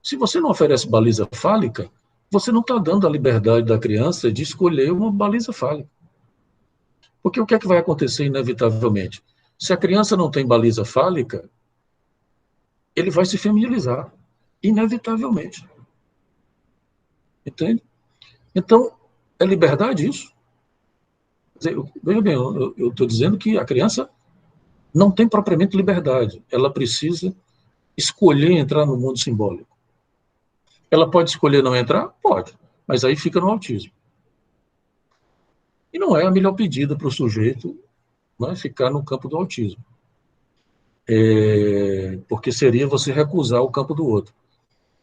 se você não oferece baliza fálica, você não está dando a liberdade da criança de escolher uma baliza fálica. Porque o que é que vai acontecer inevitavelmente? Se a criança não tem baliza fálica, ele vai se feminilizar, inevitavelmente. Entende? Então, é liberdade isso? Veja bem, eu estou dizendo que a criança não tem propriamente liberdade. Ela precisa escolher entrar no mundo simbólico. Ela pode escolher não entrar? Pode, mas aí fica no autismo. E não é a melhor pedida para o sujeito, né, ficar no campo do autismo. Porque seria você recusar o campo do outro.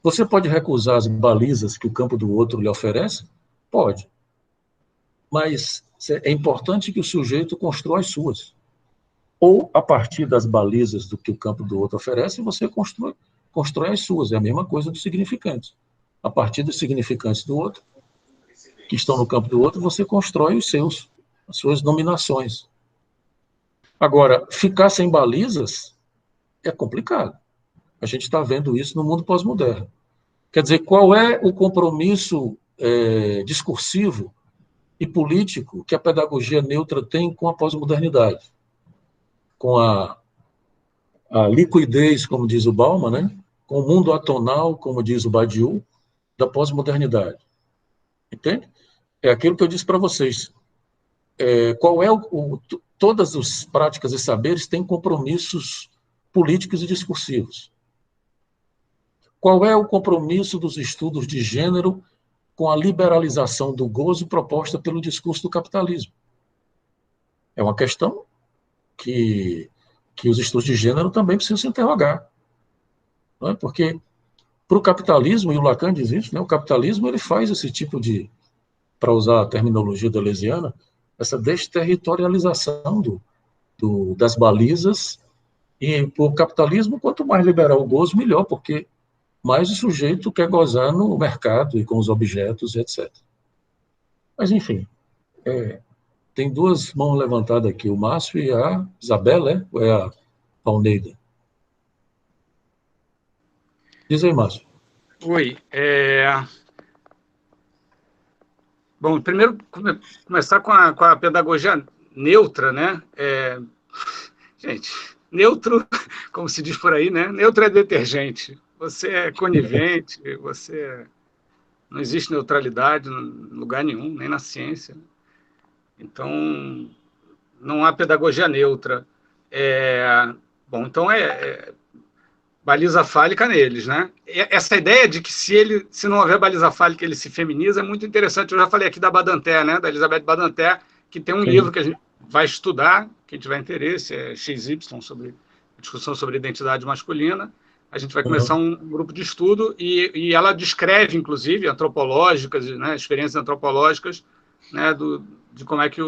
Você pode recusar as balizas que o campo do outro lhe oferece? Pode. Mas é importante que o sujeito construa as suas. Ou, a partir das balizas do que o campo do outro oferece, você constrói as suas. É a mesma coisa dos significantes. A partir dos significantes do outro, que estão no campo do outro, você constrói as suas nominações. Agora, ficar sem balizas é complicado. A gente está vendo isso no mundo pós-moderno. Quer dizer, qual é o compromisso discursivo e político que a pedagogia neutra tem com a pós-modernidade? Com a liquidez, como diz o Bauman, né? Com o mundo atonal, como diz o Badiou, da pós-modernidade. Entende? É aquilo que eu disse para vocês. Todas as práticas e saberes têm compromissos políticos e discursivos. Qual é o compromisso dos estudos de gênero com a liberalização do gozo proposta pelo discurso do capitalismo? É uma questão que os estudos de gênero também precisam se interrogar. Não é? Porque, para o capitalismo, e o Lacan diz isso, né, o capitalismo ele faz esse tipo de, para usar a terminologia deleuziana, essa desterritorialização das balizas, e para o capitalismo, quanto mais liberal o gozo, melhor, porque mais o sujeito quer gozar no mercado e com os objetos, etc. Mas, enfim, tem duas mãos levantadas aqui, o Márcio e a Isabela, ou é a Pauneida? Diz aí, Márcio. Oi. Bom, primeiro, começar com a pedagogia neutra, né? Gente, neutro, como se diz por aí, né? Neutro é detergente. Você é conivente, não existe neutralidade em lugar nenhum, nem na ciência. Então, não há pedagogia neutra. Bom, então baliza fálica neles, né? Essa ideia de que se não houver baliza fálica ele se feminiza é muito interessante. Eu já falei aqui da Badinter, né? Da Elisabeth Badinter, que tem um livro que a gente vai estudar, quem tiver interesse, é XY, sobre discussão sobre identidade masculina. A gente vai começar um grupo de estudo e ela descreve, inclusive, antropológicas, né, experiências antropológicas, né, de como é que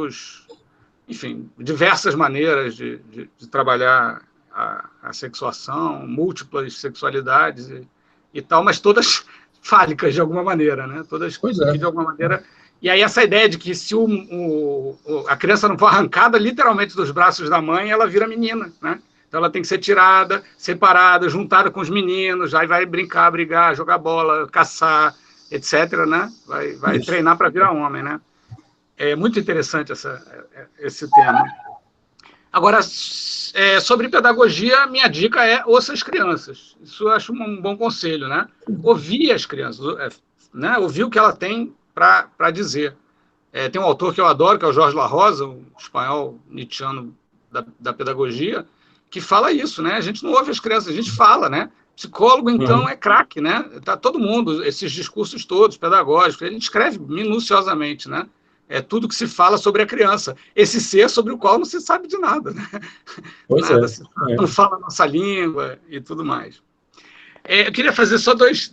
enfim, diversas maneiras de trabalhar a sexuação, múltiplas sexualidades e tal, mas todas fálicas de alguma maneira, né? Todas que de alguma maneira. E aí essa ideia de que se a criança não for arrancada literalmente dos braços da mãe, ela vira menina, né? Então ela tem que ser tirada, separada, juntada com os meninos, aí vai brincar, brigar, jogar bola, caçar, etc., né? Vai treinar para virar homem, né? É muito interessante esse tema. Agora, sobre pedagogia, minha dica é ouça as crianças. Isso eu acho um bom conselho, né? Ouvir as crianças, né? Ouvir o que ela tem para dizer. Tem um autor que eu adoro, que é o Jorge La Rosa, um espanhol nietzschiano da pedagogia, que fala isso, né? A gente não ouve as crianças, a gente fala, né? Psicólogo, então, é craque, né? Tá todo mundo, esses discursos todos pedagógicos, ele escreve minuciosamente, né? É tudo que se fala sobre a criança, esse ser sobre o qual não se sabe de nada, né? Nada, não fala a nossa língua e tudo mais. Eu queria fazer só dois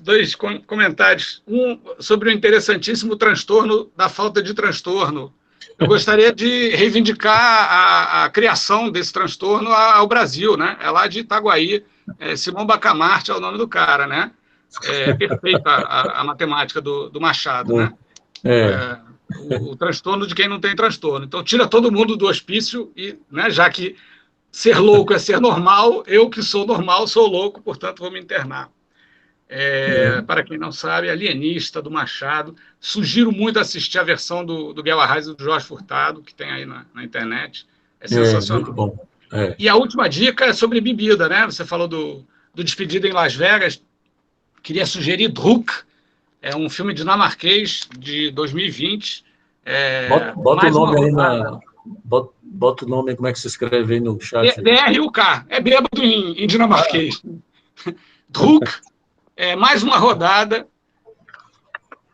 comentários. Um sobre o interessantíssimo transtorno da falta de transtorno. Eu gostaria de reivindicar a criação desse transtorno ao Brasil, né? É lá de Itaguaí, Simão Bacamarte é o nome do cara, né? É perfeita a matemática do Machado, né? O transtorno de quem não tem transtorno. Então, tira todo mundo do hospício, e, né, já que ser louco é ser normal, eu que sou normal sou louco, portanto, vou me internar. Para quem não sabe, Alienista, do Machado. Sugiro muito assistir a versão do Guel Arraes e do Jorge Furtado, que tem aí na internet. É sensacional. Muito bom. E a última dica é sobre bebida, né? Você falou do Despedida em Las Vegas. Queria sugerir Druk. É um filme dinamarquês de 2020. Bota o nome aí bota o nome, como é que se escreve aí no chat? D-R-U-K. É bêbado em dinamarquês. Druk. Mais uma rodada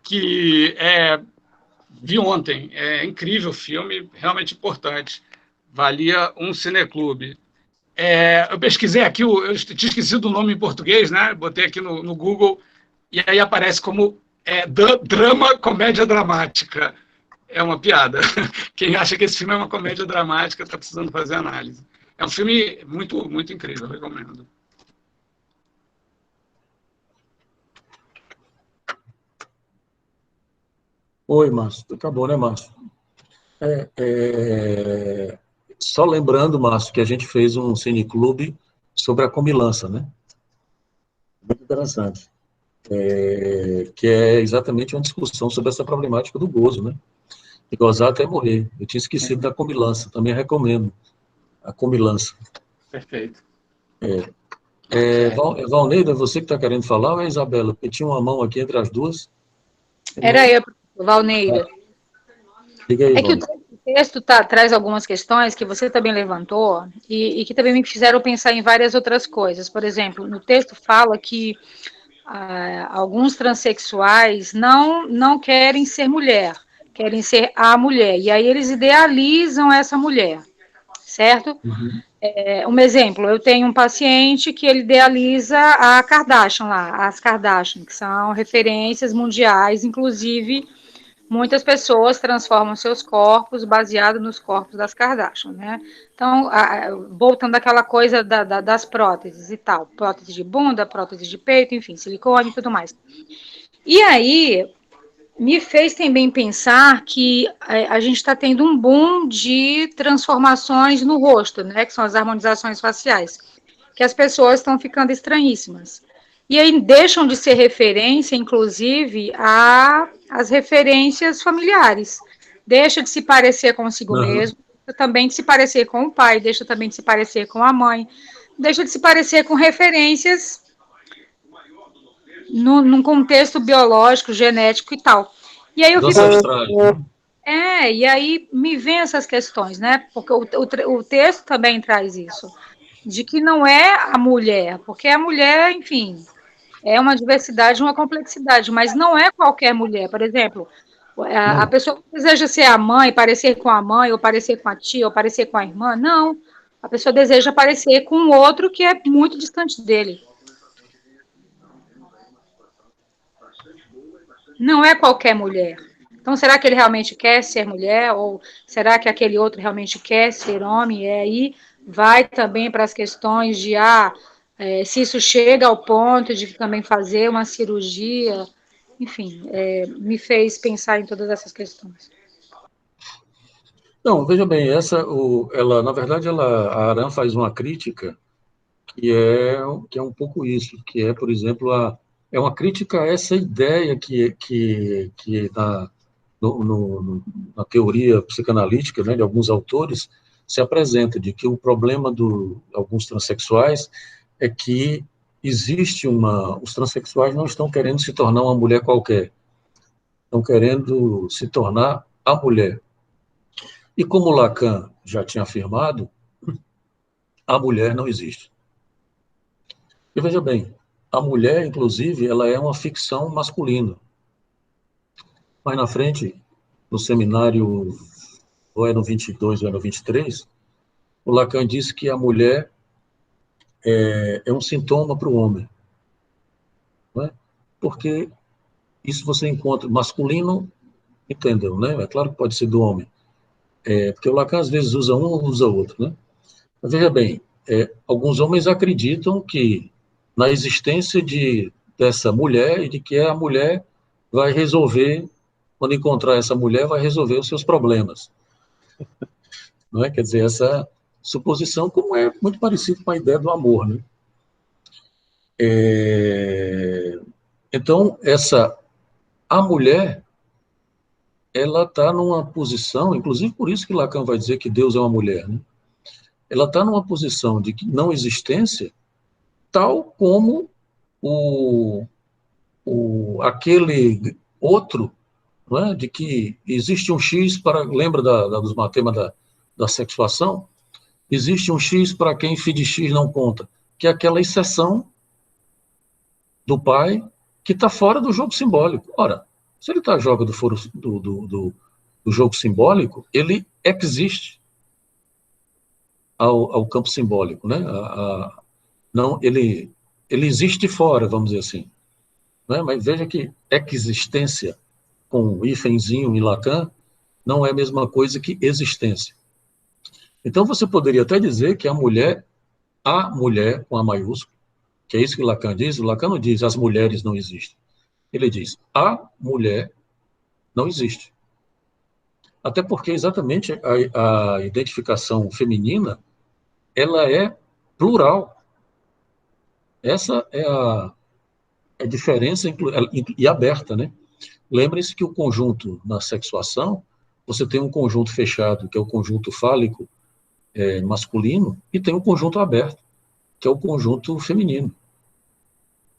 que vi ontem. É incrível o filme, realmente importante. Valia um cineclube. Eu pesquisei aqui, eu tinha esquecido o nome em português, né? Botei aqui no Google, e aí aparece como drama, comédia dramática. É uma piada. Quem acha que esse filme é uma comédia dramática está precisando fazer análise. É um filme muito, muito incrível, recomendo. Oi, Márcio. Acabou, né, Márcio? Só lembrando, Márcio, que a gente fez um cineclube sobre a comilança, né? Muito interessante. Que é exatamente uma discussão sobre essa problemática do gozo, né? E gozar até morrer. Eu tinha esquecido da comilança, também recomendo a comilança. Perfeito. Valneida, é você que está querendo falar ou é a Isabela? Porque tinha uma mão aqui entre as duas. Era eu, Valneida. Diga aí, que o texto traz algumas questões que você também levantou e que também me fizeram pensar em várias outras coisas. Por exemplo, no texto fala que alguns transexuais não querem ser mulher, querem ser a mulher. E aí eles idealizam essa mulher, certo? Uhum. Um exemplo, eu tenho um paciente que ele idealiza a Kardashian lá, as Kardashian, que são referências mundiais, inclusive muitas pessoas transformam seus corpos baseado nos corpos das Kardashian, né? Então, voltando àquela coisa das próteses e tal, prótese de bunda, prótese de peito, enfim, silicone e tudo mais. E aí, me fez também pensar que a gente está tendo um boom de transformações no rosto, né, que são as harmonizações faciais, que as pessoas estão ficando estranhíssimas. E aí deixam de ser referência, inclusive, às referências familiares. Deixa de se parecer consigo mesmo, deixa também de se parecer com o pai, deixa também de se parecer com a mãe, deixa de se parecer com referências num contexto biológico, genético e tal. E aí eu fico... e aí me vem essas questões, né? Porque o texto também traz isso, de que não é a mulher, porque a mulher, enfim, é uma diversidade, uma complexidade, mas não é qualquer mulher. Por exemplo, A pessoa deseja ser a mãe, parecer com a mãe, ou parecer com a tia, ou parecer com a irmã. Não. A pessoa deseja parecer com o outro que é muito distante dele. Não é qualquer mulher. Então, será que ele realmente quer ser mulher? Ou será que aquele outro realmente quer ser homem? E aí vai também para as questões de se isso chega ao ponto de também fazer uma cirurgia. Enfim, me fez pensar em todas essas questões. Não, veja bem, na verdade, a Aran faz uma crítica que é um pouco isso, que é, por exemplo, é uma crítica a essa ideia que na teoria psicanalítica, né, de alguns autores, se apresenta, de que o problema de alguns transexuais é que os transexuais não estão querendo se tornar uma mulher qualquer, estão querendo se tornar a mulher. E como Lacan já tinha afirmado, a mulher não existe. E veja bem, a mulher, inclusive, ela é uma ficção masculina. Mais na frente, no seminário, ou é no 22 ou é no 23, o Lacan disse que a mulher é um sintoma para o homem. Não é? Porque isso você encontra masculino, entendeu, né? É claro que pode ser do homem. Porque o Lacan às vezes usa um ou usa outro, né? Mas veja bem, alguns homens acreditam que na existência dessa mulher e de que a mulher vai resolver, quando encontrar essa mulher, vai resolver os seus problemas. Não é? Quer dizer, essa suposição, como é muito parecido com a ideia do amor, né? Então, a mulher, ela está numa posição, inclusive por isso que Lacan vai dizer que Deus é uma mulher, né? Ela está numa posição de não existência, tal como aquele outro, não é? De que existe um X lembra dos matemas da sexuação? Existe um X para quem φ de X não conta, que é aquela exceção do pai que está fora do jogo simbólico. Ora, se ele está fora do jogo simbólico, ele existe ao campo simbólico, né? Não, ele existe fora, vamos dizer assim. Né? Mas veja que existência, com o hífenzinho em Lacan, não é a mesma coisa que existência. Então, você poderia até dizer que a mulher, com A maiúsculo, que é isso que Lacan diz, o Lacan não diz as mulheres não existem. Ele diz a mulher não existe. Até porque exatamente a identificação feminina, ela é plural. Essa é a diferença e aberta, né? Lembre-se que o conjunto na sexuação, você tem um conjunto fechado, que é o conjunto fálico masculino, e tem um conjunto aberto, que é o conjunto feminino.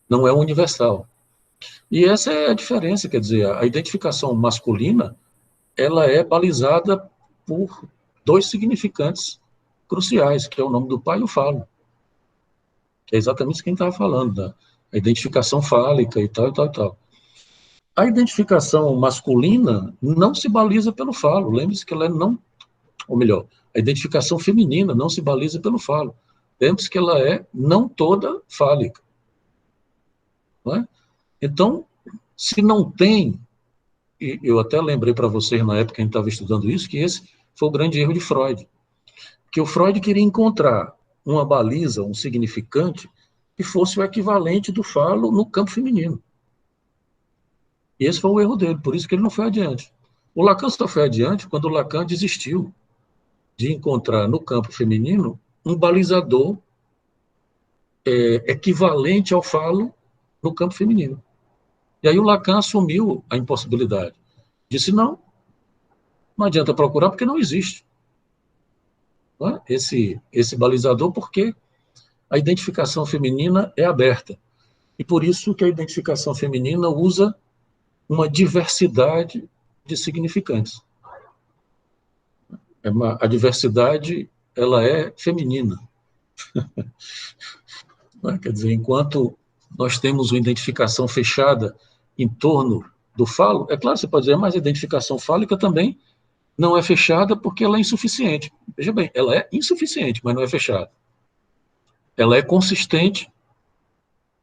Não é universal. E essa é a diferença, quer dizer, a identificação masculina, ela é balizada por dois significantes cruciais, que é o nome do pai e o falo. Que é exatamente quem estava falando, a identificação fálica e tal, e tal, e tal. A identificação masculina não se baliza pelo falo. Lembre-se que ela não... Ou melhor, a identificação feminina não se baliza pelo falo. Lembre-se que ela é não toda fálica. Não é? Então, se não tem... E eu até lembrei para vocês, na época que a gente estava estudando isso, que esse foi o grande erro de Freud. Que o Freud queria encontrar uma baliza, um significante, que fosse o equivalente do falo no campo feminino. E esse foi o erro dele, por isso que ele não foi adiante. O Lacan só foi adiante quando o Lacan desistiu de encontrar no campo feminino um balizador equivalente ao falo no campo feminino. E aí o Lacan assumiu a impossibilidade. Disse, não adianta procurar porque não existe. Não é? Esse balizador, porque a identificação feminina é aberta. E por isso que a identificação feminina usa uma diversidade de significantes. A diversidade, ela é feminina. Quer dizer, enquanto nós temos uma identificação fechada em torno do falo, é claro, você pode dizer, mas a identificação fálica também não é fechada porque ela é insuficiente. Veja bem, ela é insuficiente, mas não é fechada. Ela é consistente,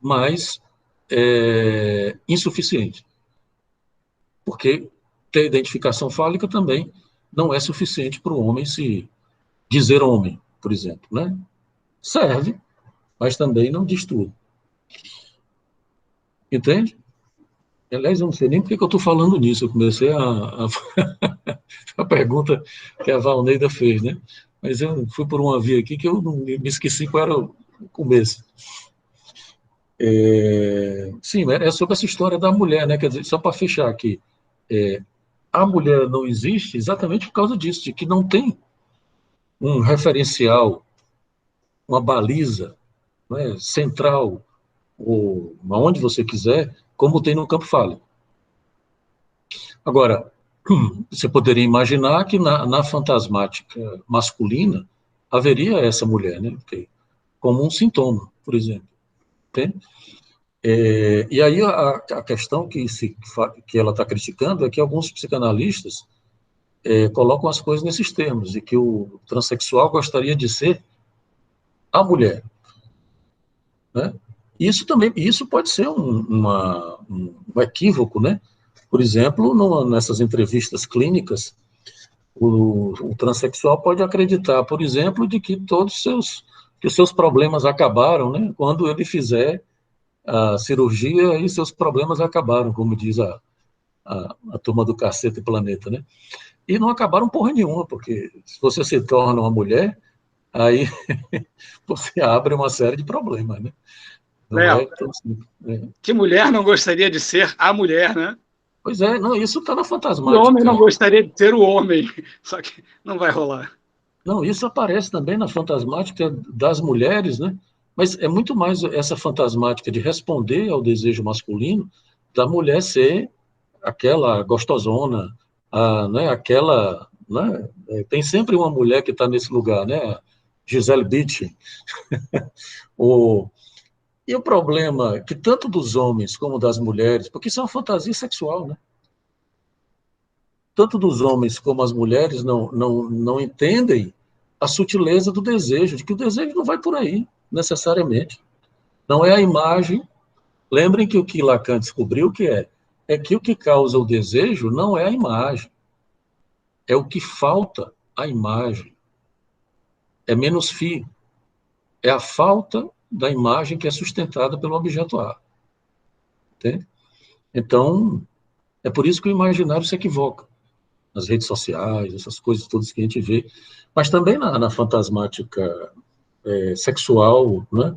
mas insuficiente. Porque ter identificação fálica também não é suficiente para o homem se dizer homem, por exemplo, né? Serve, mas também não diz tudo. Entende? Aliás, eu não sei nem por que eu estou falando nisso. Eu comecei a pergunta que a Valneida fez, né? Mas eu fui por uma via aqui que eu não me esqueci qual era o começo. Sim, é sobre essa história da mulher, né? Quer dizer, só para fechar aqui, a mulher não existe exatamente por causa disso, de que não tem um referencial, uma baliza, né, central, ou aonde você quiser, como tem no campo fálico. Agora, você poderia imaginar que na fantasmática masculina haveria essa mulher, né? Como um sintoma, por exemplo. Entende? E aí a questão que ela está criticando é que alguns psicanalistas colocam as coisas nesses termos, e que o transexual gostaria de ser a mulher. Né? Isso pode ser um equívoco, né? Por exemplo, nessas entrevistas clínicas, o transexual pode acreditar, por exemplo, de que que os seus problemas acabaram, né? Quando ele fizer a cirurgia e seus problemas acabaram, como diz a turma do Cacete Planeta, né? E não acabaram porra nenhuma, porque se você se torna uma mulher, aí você abre uma série de problemas, né? Não Léo, tão simples, né? que mulher não gostaria de ser a mulher, né? Pois é, não, isso está na Que homem não fantasmática. gostaria de ser o homem, só que não vai rolar. Não, isso aparece também na fantasmática das mulheres, né? Mas é muito mais essa fantasmática de responder ao desejo masculino da mulher ser aquela gostosona, né? Aquela, né? Tem sempre uma mulher que está nesse lugar, né? Gisele Bündchen. E o problema é que tanto dos homens como das mulheres, porque isso é uma fantasia sexual, né? Tanto dos homens como as mulheres não entendem a sutileza do desejo, de que o desejo não vai por aí, necessariamente. Não é a imagem. Lembrem que o que Lacan descobriu é que o que causa o desejo não é a imagem, é o que falta à imagem. É menos fio. É a falta da imagem que é sustentada pelo objeto A. Entende? Então, é por isso que o imaginário se equivoca. Nas redes sociais, essas coisas todas que a gente vê, mas também na fantasmática sexual, né?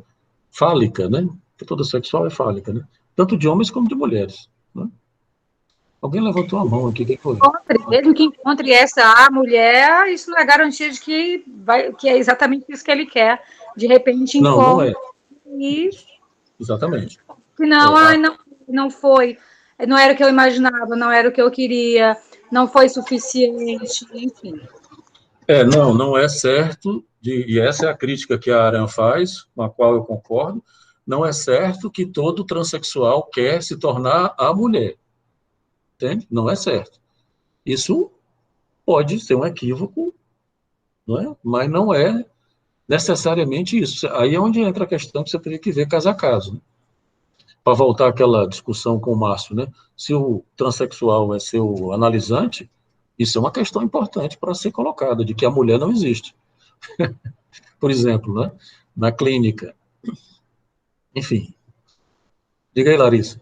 Fálica, né? Porque toda sexual é fálica, né? Tanto de homens como de mulheres. Né? Alguém levantou a mão aqui, o que foi? Mesmo que encontre essa mulher, isso não é garantia de que é exatamente isso que ele quer. De repente Não é. Isso. Exatamente. Que não foi, não era o que eu imaginava, não era o que eu queria, não foi suficiente, enfim. Não é certo, e essa é a crítica que a Aran faz, com a qual eu concordo, não é certo que todo transexual quer se tornar a mulher. Entende? Não é certo. Isso pode ser um equívoco, não é? Mas não é necessariamente isso. Aí é onde entra a questão que você teria que ver caso a caso. Né? Para voltar àquela discussão com o Márcio, né? Se o transexual é seu analisante, isso é uma questão importante para ser colocada, de que a mulher não existe. Por exemplo, né? Na clínica. Enfim. Diga aí, Larissa.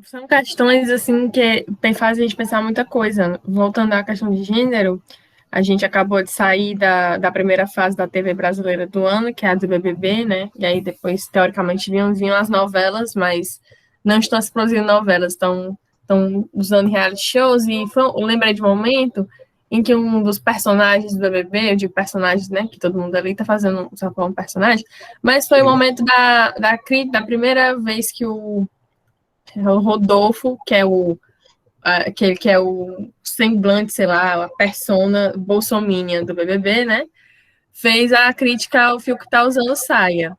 São questões assim que fazem a gente pensar muita coisa. Voltando à questão de gênero, a gente acabou de sair da primeira fase da TV brasileira do ano, que é a do BBB, né? E aí depois, teoricamente, vinham as novelas, mas não estão se produzindo novelas, estão usando reality shows. E eu lembrei de um momento em que um dos personagens do BBB, eu digo personagens, né? Que todo mundo ali está fazendo só um personagem, mas foi o momento da primeira vez que o Rodolfo, que é o semblante, sei lá, a persona bolsominion do BBB, né? Fez a crítica ao Fiuk que tá usando saia.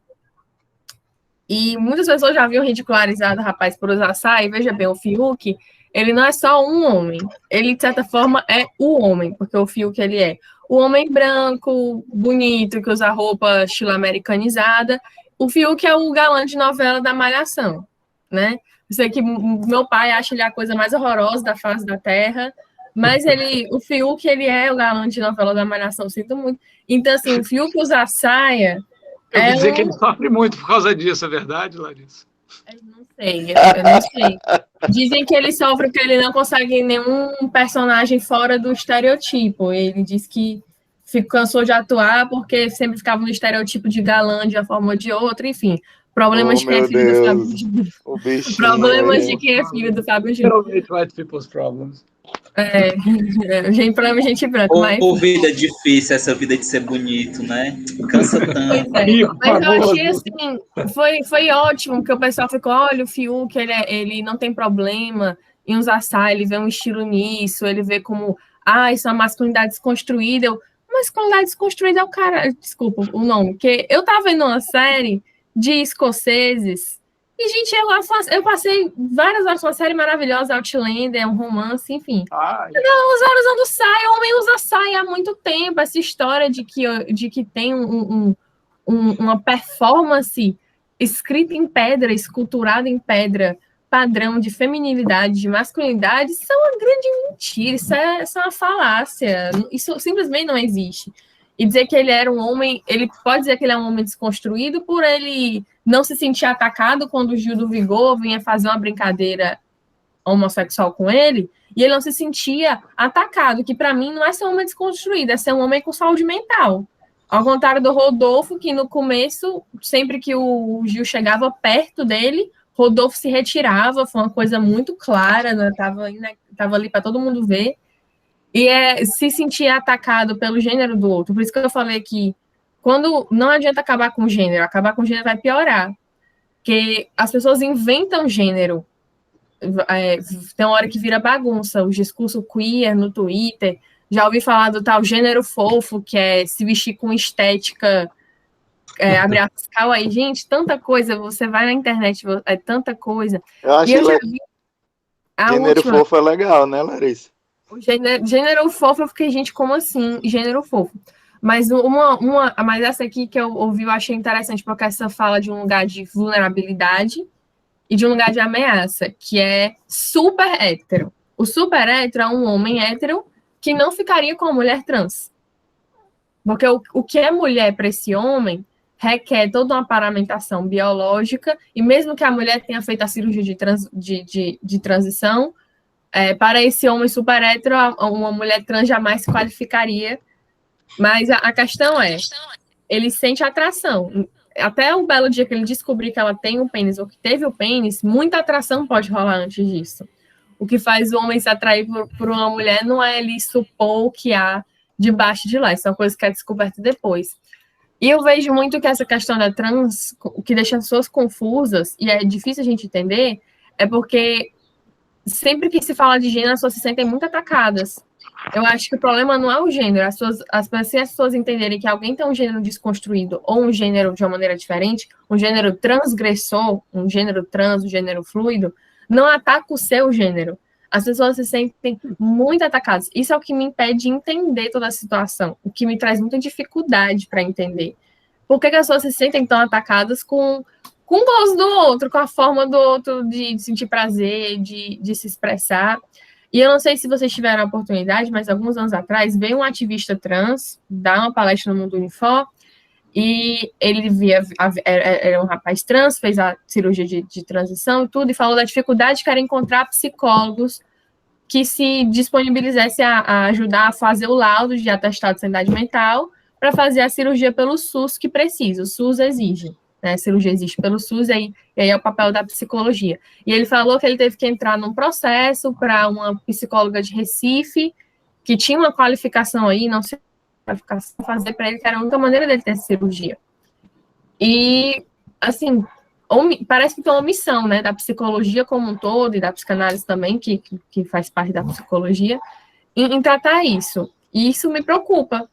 E muitas pessoas já haviam ridicularizado o rapaz por usar saia, e veja bem, o Fiuk, ele não é só um homem, ele, de certa forma, é o homem, porque o Fiuk, ele é o homem branco, bonito, que usa roupa estilo americanizada. O Fiuk é o galã de novela da Malhação, né? Eu sei que meu pai acha ele a coisa mais horrorosa da face da Terra, mas o Fiuk, ele é o galã de novela da Malhação, sinto muito. Então, assim, o Fiuk usar saia... Eu ouvi dizer que ele sofre muito por causa disso, é verdade, Larissa? Eu não sei. Dizem que ele sofre porque ele não consegue nenhum personagem fora do estereotipo. Ele diz que cansou de atuar porque sempre ficava no estereotipo de galã de uma forma ou de outra, enfim. Problemas de quem é filho do Fábio Júnior. Problemas de quem é filho do Fábio Júnior. White people's problems. Problema de gente branca. Ou vida difícil, essa vida de ser bonito, né? Cansa tanto. Mas eu achei assim, foi ótimo, porque o pessoal ficou, olha, o Fiuk, ele não tem problema em usar saia, ele vê um estilo nisso, ele vê como, isso é uma masculinidade desconstruída. Masculinidade desconstruída é o cara, desculpa o nome, porque eu tava vendo uma série de escoceses, e, gente, eu passei várias horas, uma série maravilhosa, Outlander, um romance, enfim. Os caras usando saia, o homem usa saia há muito tempo. Essa história de que tem uma performance escrita em pedra, esculturada em pedra, padrão de feminilidade, de masculinidade, isso é uma grande mentira, isso é uma falácia. Isso simplesmente não existe. E dizer que ele era um homem, ele pode dizer que ele é um homem desconstruído por ele não se sentir atacado quando o Gil do Vigor vinha fazer uma brincadeira homossexual com ele, e ele não se sentia atacado, que para mim não é ser um homem desconstruído, é ser um homem com saúde mental. Ao contrário do Rodolfo, que no começo, sempre que o Gil chegava perto dele, Rodolfo se retirava, foi uma coisa muito clara, né? Tava ali para todo mundo ver. E se sentir atacado pelo gênero do outro. Por isso que eu falei que quando não adianta acabar com o gênero vai piorar. Porque as pessoas inventam gênero. Tem uma hora que vira bagunça. O discurso queer no Twitter. Já ouvi falar do tal gênero fofo, que é se vestir com estética, abre a fiscal aí. Gente, tanta coisa. Você vai na internet, é tanta coisa. Eu acho que gênero fofo é legal, né, Larissa? O gênero fofo, eu fiquei, gente, como assim? Gênero fofo. Mas mas essa aqui que eu ouvi, eu achei interessante, porque essa fala de um lugar de vulnerabilidade e de um lugar de ameaça, que é super hétero. O super hétero é um homem hétero que não ficaria com a mulher trans. Porque o que é mulher para esse homem requer toda uma paramentação biológica, e mesmo que a mulher tenha feito a cirurgia de transição, para esse homem super hétero, uma mulher trans jamais se qualificaria. Mas a questão é, ele sente atração. Até o belo dia que ele descobrir que ela tem um pênis ou que teve o pênis, muita atração pode rolar antes disso. O que faz o homem se atrair por uma mulher não é ele supor o que há debaixo de lá. Isso é uma coisa que é descoberta depois. E eu vejo muito que essa questão da trans, o que deixa as pessoas confusas, e é difícil a gente entender, é porque sempre que se fala de gênero, as pessoas se sentem muito atacadas. Eu acho que o problema não é o gênero. Se as pessoas entenderem que alguém tem um gênero desconstruído ou um gênero de uma maneira diferente, um gênero transgressor, um gênero trans, um gênero fluido, não ataca o seu gênero. As pessoas se sentem muito atacadas. Isso é o que me impede de entender toda a situação, o que me traz muita dificuldade para entender. Por que as pessoas se sentem tão atacadas com o gosto do outro, com a forma do outro de sentir prazer, de se expressar? E eu não sei se vocês tiveram a oportunidade, mas alguns anos atrás veio um ativista trans dar uma palestra no Mundo Unifor, e ele era um rapaz trans, fez a cirurgia de transição e tudo, e falou da dificuldade que era encontrar psicólogos que se disponibilizassem a ajudar a fazer o laudo de atestado de sanidade mental para fazer a cirurgia pelo SUS que precisa. O SUS exige, né? A cirurgia existe pelo SUS, e aí é o papel da psicologia. E ele falou que ele teve que entrar num processo para uma psicóloga de Recife, que tinha uma qualificação aí, não sei qualificação, fazer para ele, que era a única maneira dele ter cirurgia. E, assim, parece que tem uma omissão, né, da psicologia como um todo, e da psicanálise também, que faz parte da psicologia, em tratar isso. E isso me preocupa,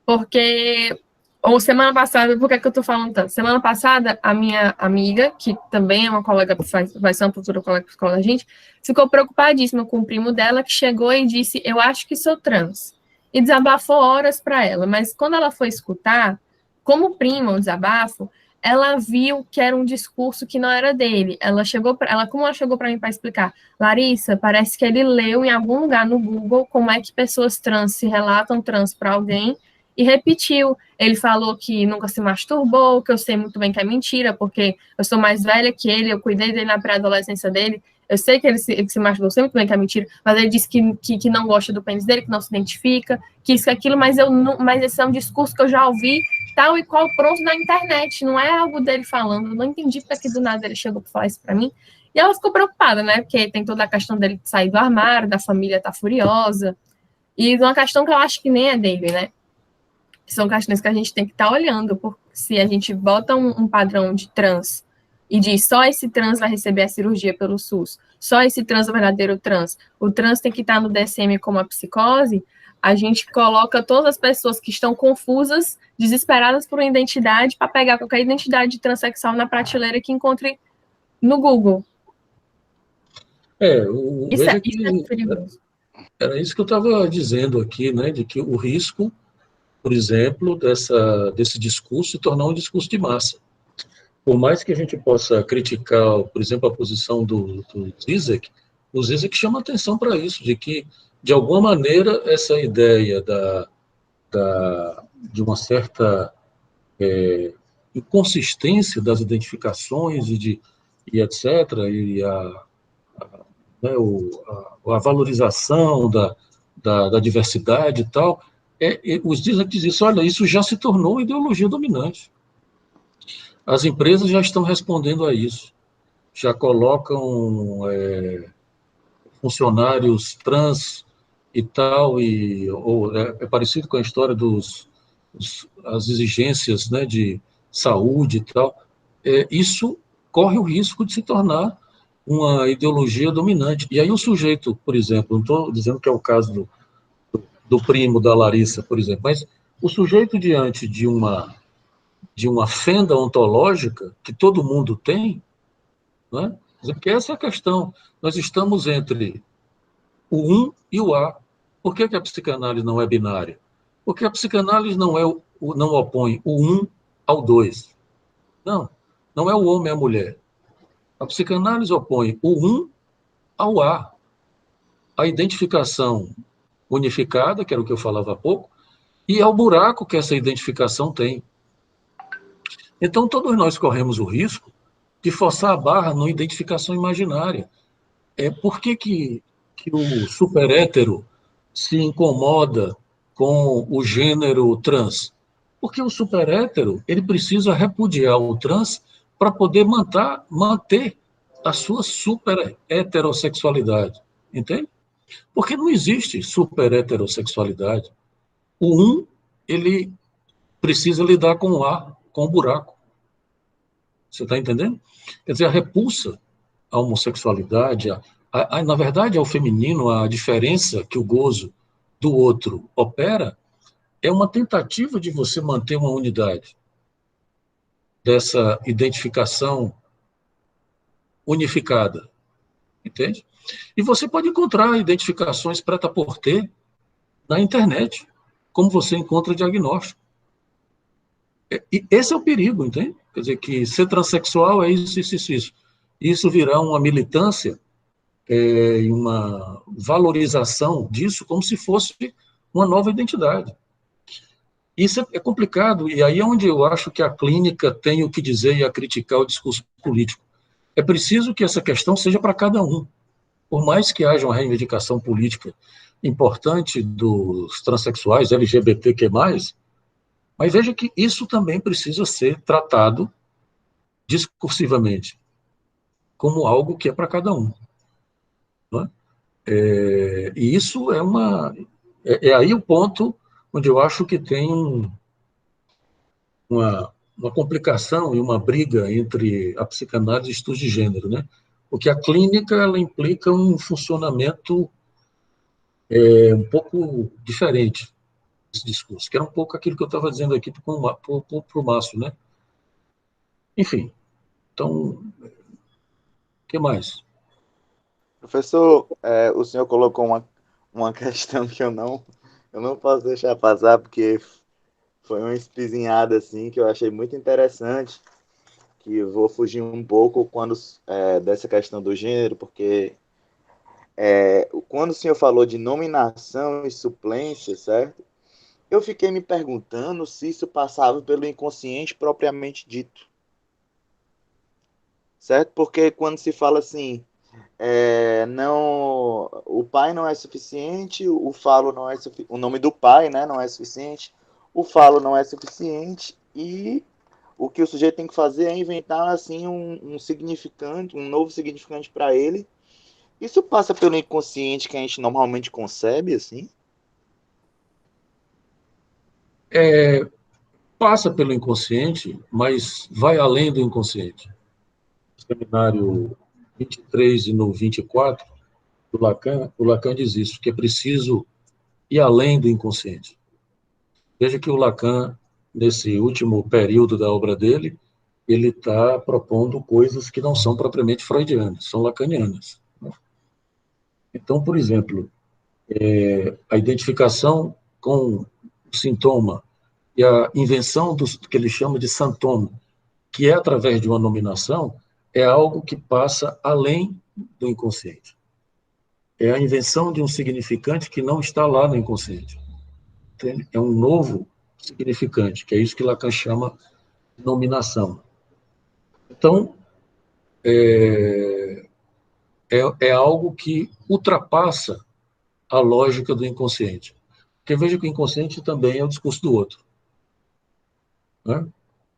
porque Ou semana passada, por que eu tô falando tanto? Semana passada, a minha amiga, que também é uma colega, vai ser uma futura colega da gente, ficou preocupadíssima com o primo dela, que chegou e disse, eu acho que sou trans. E desabafou horas para ela. Mas quando ela foi escutar, como prima, o desabafo, ela viu que era um discurso que não era dele. Como ela chegou para mim para explicar, Larissa, parece que ele leu em algum lugar no Google como é que pessoas trans se relatam trans para alguém e repetiu. Ele falou que nunca se masturbou, que eu sei muito bem que é mentira, porque eu sou mais velha que ele, eu cuidei dele na pré-adolescência dele, eu sei que ele se masturbou, eu sei muito bem que é mentira, mas ele disse que não gosta do pênis dele, que não se identifica, que isso, que aquilo, mas esse é um discurso que eu já ouvi tal e qual pronto na internet, não é algo dele falando, eu não entendi porque que do nada ele chegou para falar isso para mim, e ela ficou preocupada, né, porque tem toda a questão dele sair do armário, da família tá furiosa, e uma questão que eu acho que nem é dele, né, são questões que a gente tem que estar olhando, porque se a gente bota um padrão de trans e diz só esse trans vai receber a cirurgia pelo SUS, só esse trans é o verdadeiro trans, o trans tem que estar no DSM como a psicose, a gente coloca todas as pessoas que estão confusas, desesperadas por uma identidade, para pegar qualquer identidade de transexual na prateleira que encontre no Google. Isso é perigoso. Era isso que eu estava dizendo aqui, né, de que o risco, por exemplo, desse discurso se tornar um discurso de massa. Por mais que a gente possa criticar, por exemplo, a posição do Zizek, o Zizek chama atenção para isso, de que, de alguma maneira, essa ideia de uma certa inconsistência das identificações e etc., e a valorização da diversidade e tal, os Zizek diz isso, olha, isso já se tornou ideologia dominante. As empresas já estão respondendo a isso, já colocam funcionários trans e tal, é parecido com a história as exigências, né, de saúde e tal. Isso corre o risco de se tornar uma ideologia dominante. E aí o sujeito, por exemplo, não estou dizendo que é o caso do primo da Larissa, por exemplo, mas o sujeito diante de uma fenda ontológica que todo mundo tem, né? Porque essa é a questão. Nós estamos entre o 1 e o A. Por que a psicanálise não é binária? Porque a psicanálise não opõe o 1 ao 2. Não é o homem e a mulher. A psicanálise opõe o 1 ao A. A identificação unificada, que era o que eu falava há pouco, e ao buraco que essa identificação tem. Então, todos nós corremos o risco de forçar a barra numa identificação imaginária. Por que o superhétero se incomoda com o gênero trans? Porque o superhétero, ele precisa repudiar o trans para poder manter a sua super heterossexualidade, entende? Porque não existe super heterossexualidade. O ele precisa lidar com o A, com o buraco. Você está entendendo? Quer dizer, a repulsa à homossexualidade, na verdade, ao feminino, a diferença que o gozo do outro opera, é uma tentativa de você manter uma unidade dessa identificação unificada, entende? E você pode encontrar identificações prêt-à-porter na internet, como você encontra diagnóstico. E esse é o perigo, entende? Quer dizer, que ser transexual é isso, isso, isso, isso. Isso virá uma militância e uma valorização disso como se fosse uma nova identidade. Isso é complicado, e aí é onde eu acho que a clínica tem o que dizer e a criticar o discurso político. É preciso que essa questão seja para cada um. Por mais que haja uma reivindicação política importante dos transexuais, LGBTQ+, mas veja que isso também precisa ser tratado discursivamente, como algo que é para cada um. Não é? E isso é aí o ponto onde eu acho que tem uma complicação e uma briga entre a psicanálise e estudos de gênero, né? Porque a clínica ela implica um funcionamento um pouco diferente. esse discurso, que era um pouco aquilo que eu estava dizendo aqui para o Márcio, né? Enfim, então, o que mais? Professor, o senhor colocou uma questão que eu não posso deixar passar, porque foi uma espizinhada assim que eu achei muito interessante, que eu vou fugir um pouco dessa questão do gênero, porque quando o senhor falou de nominação e suplência, certo? Eu fiquei me perguntando se isso passava pelo inconsciente propriamente dito, certo? Porque quando se fala assim, não, o pai não é suficiente, o falo não é o nome do pai, né, não é suficiente, o falo não é suficiente e o que o sujeito tem que fazer é inventar assim um significante, um novo significante para ele. Isso passa pelo inconsciente que a gente normalmente concebe assim? Passa pelo inconsciente, mas vai além do inconsciente. No seminário 23 e no 24 o Lacan diz isso, que é preciso ir além do inconsciente. Veja que o Lacan, nesse último período da obra dele, ele está propondo coisas que não são propriamente freudianas, são lacanianas. Então, por exemplo, a identificação com o sintoma e a invenção do que ele chama de santoma, que é através de uma nominação, é algo que passa além do inconsciente. É a invenção de um significante que não está lá no inconsciente. Entende? É um novo significante, que é isso que Lacan chama de nominação. Então, é algo que ultrapassa a lógica do inconsciente. Porque veja que o inconsciente também é o discurso do outro. Né?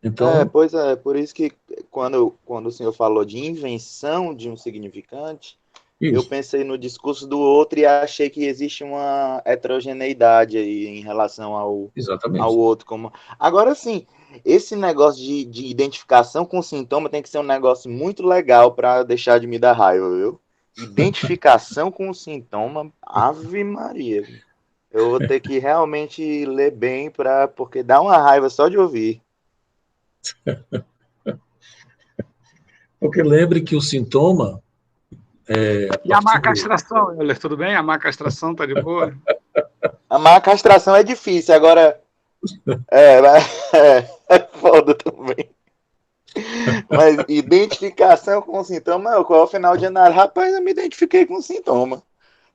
Então, Pois é, por isso que quando o senhor falou de invenção de um significante, eu isso, pensei no discurso do outro e achei que existe uma heterogeneidade aí em relação ao exatamente. outro. Agora sim, esse negócio de identificação com sintoma tem que ser um negócio muito legal para deixar de me dar raiva, viu? Identificação com sintoma, Ave Maria. Eu vou ter que realmente ler bem, porque dá uma raiva só de ouvir. Porque lembre que o sintoma, a E a má partir do... castração, Euler, tudo bem? A má castração tá de boa? A má castração é difícil, agora é foda também. Mas identificação com sintoma, qual é o final de análise? Rapaz, eu me identifiquei com sintoma.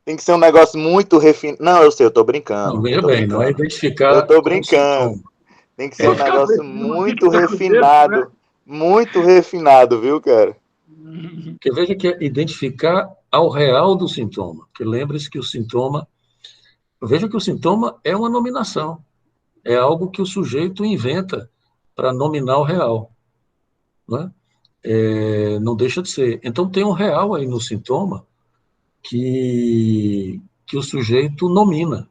Tem que ser um negócio muito refinado. Não, eu sei, eu tô Não, brincando. Eu veja tô bem, não é brincando. Eu identificar tô com o brincando. sintoma. Tem que ser Vou um ficar negócio pensando o que muito que tá acontecendo, né? refinado. Muito refinado, viu, cara? Porque veja que é identificar ao real do sintoma. Porque lembre-se que o sintoma... Veja que o sintoma é uma nominação. É algo que o sujeito inventa para nominar o real. Né? Não deixa de ser. Então, tem um real aí no sintoma que o sujeito nomina.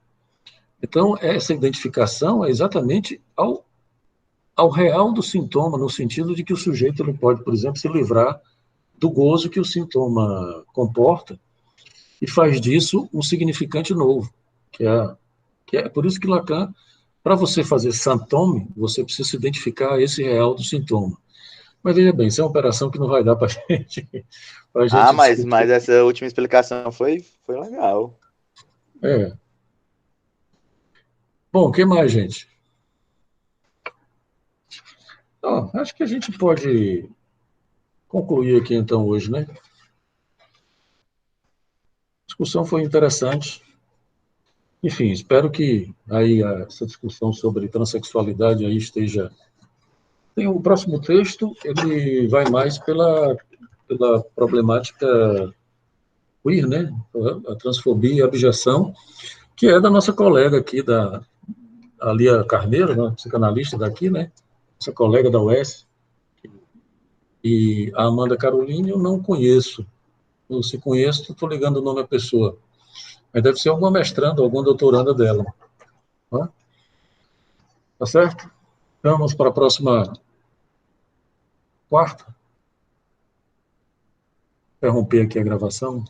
Então, essa identificação é exatamente ao real do sintoma, no sentido de que o sujeito ele pode, por exemplo, se livrar do gozo que o sintoma comporta e faz disso um significante novo, que é por isso que Lacan, para você fazer sintoma, você precisa se identificar a esse real do sintoma. Mas veja bem, isso é uma operação que não vai dar para a Ah, gente mas discutir. essa última explicação foi legal. É. Bom, o que mais, gente? Acho que a gente pode concluir aqui então hoje, né? A discussão foi interessante. Enfim, espero que aí essa discussão sobre transexualidade aí esteja... Tem o próximo texto, ele vai mais pela problemática queer, né? A transfobia e a abjeção, que é da nossa colega aqui, a Lia Carneiro, né? Psicanalista daqui, né? Nossa colega da UES. E a Amanda Caroline eu não conheço. Eu, se conheço, estou ligando o nome à pessoa. Mas deve ser alguma mestranda, alguma doutoranda dela. Né? Tá certo? Vamos para a próxima quarta. Interromper aqui a gravação.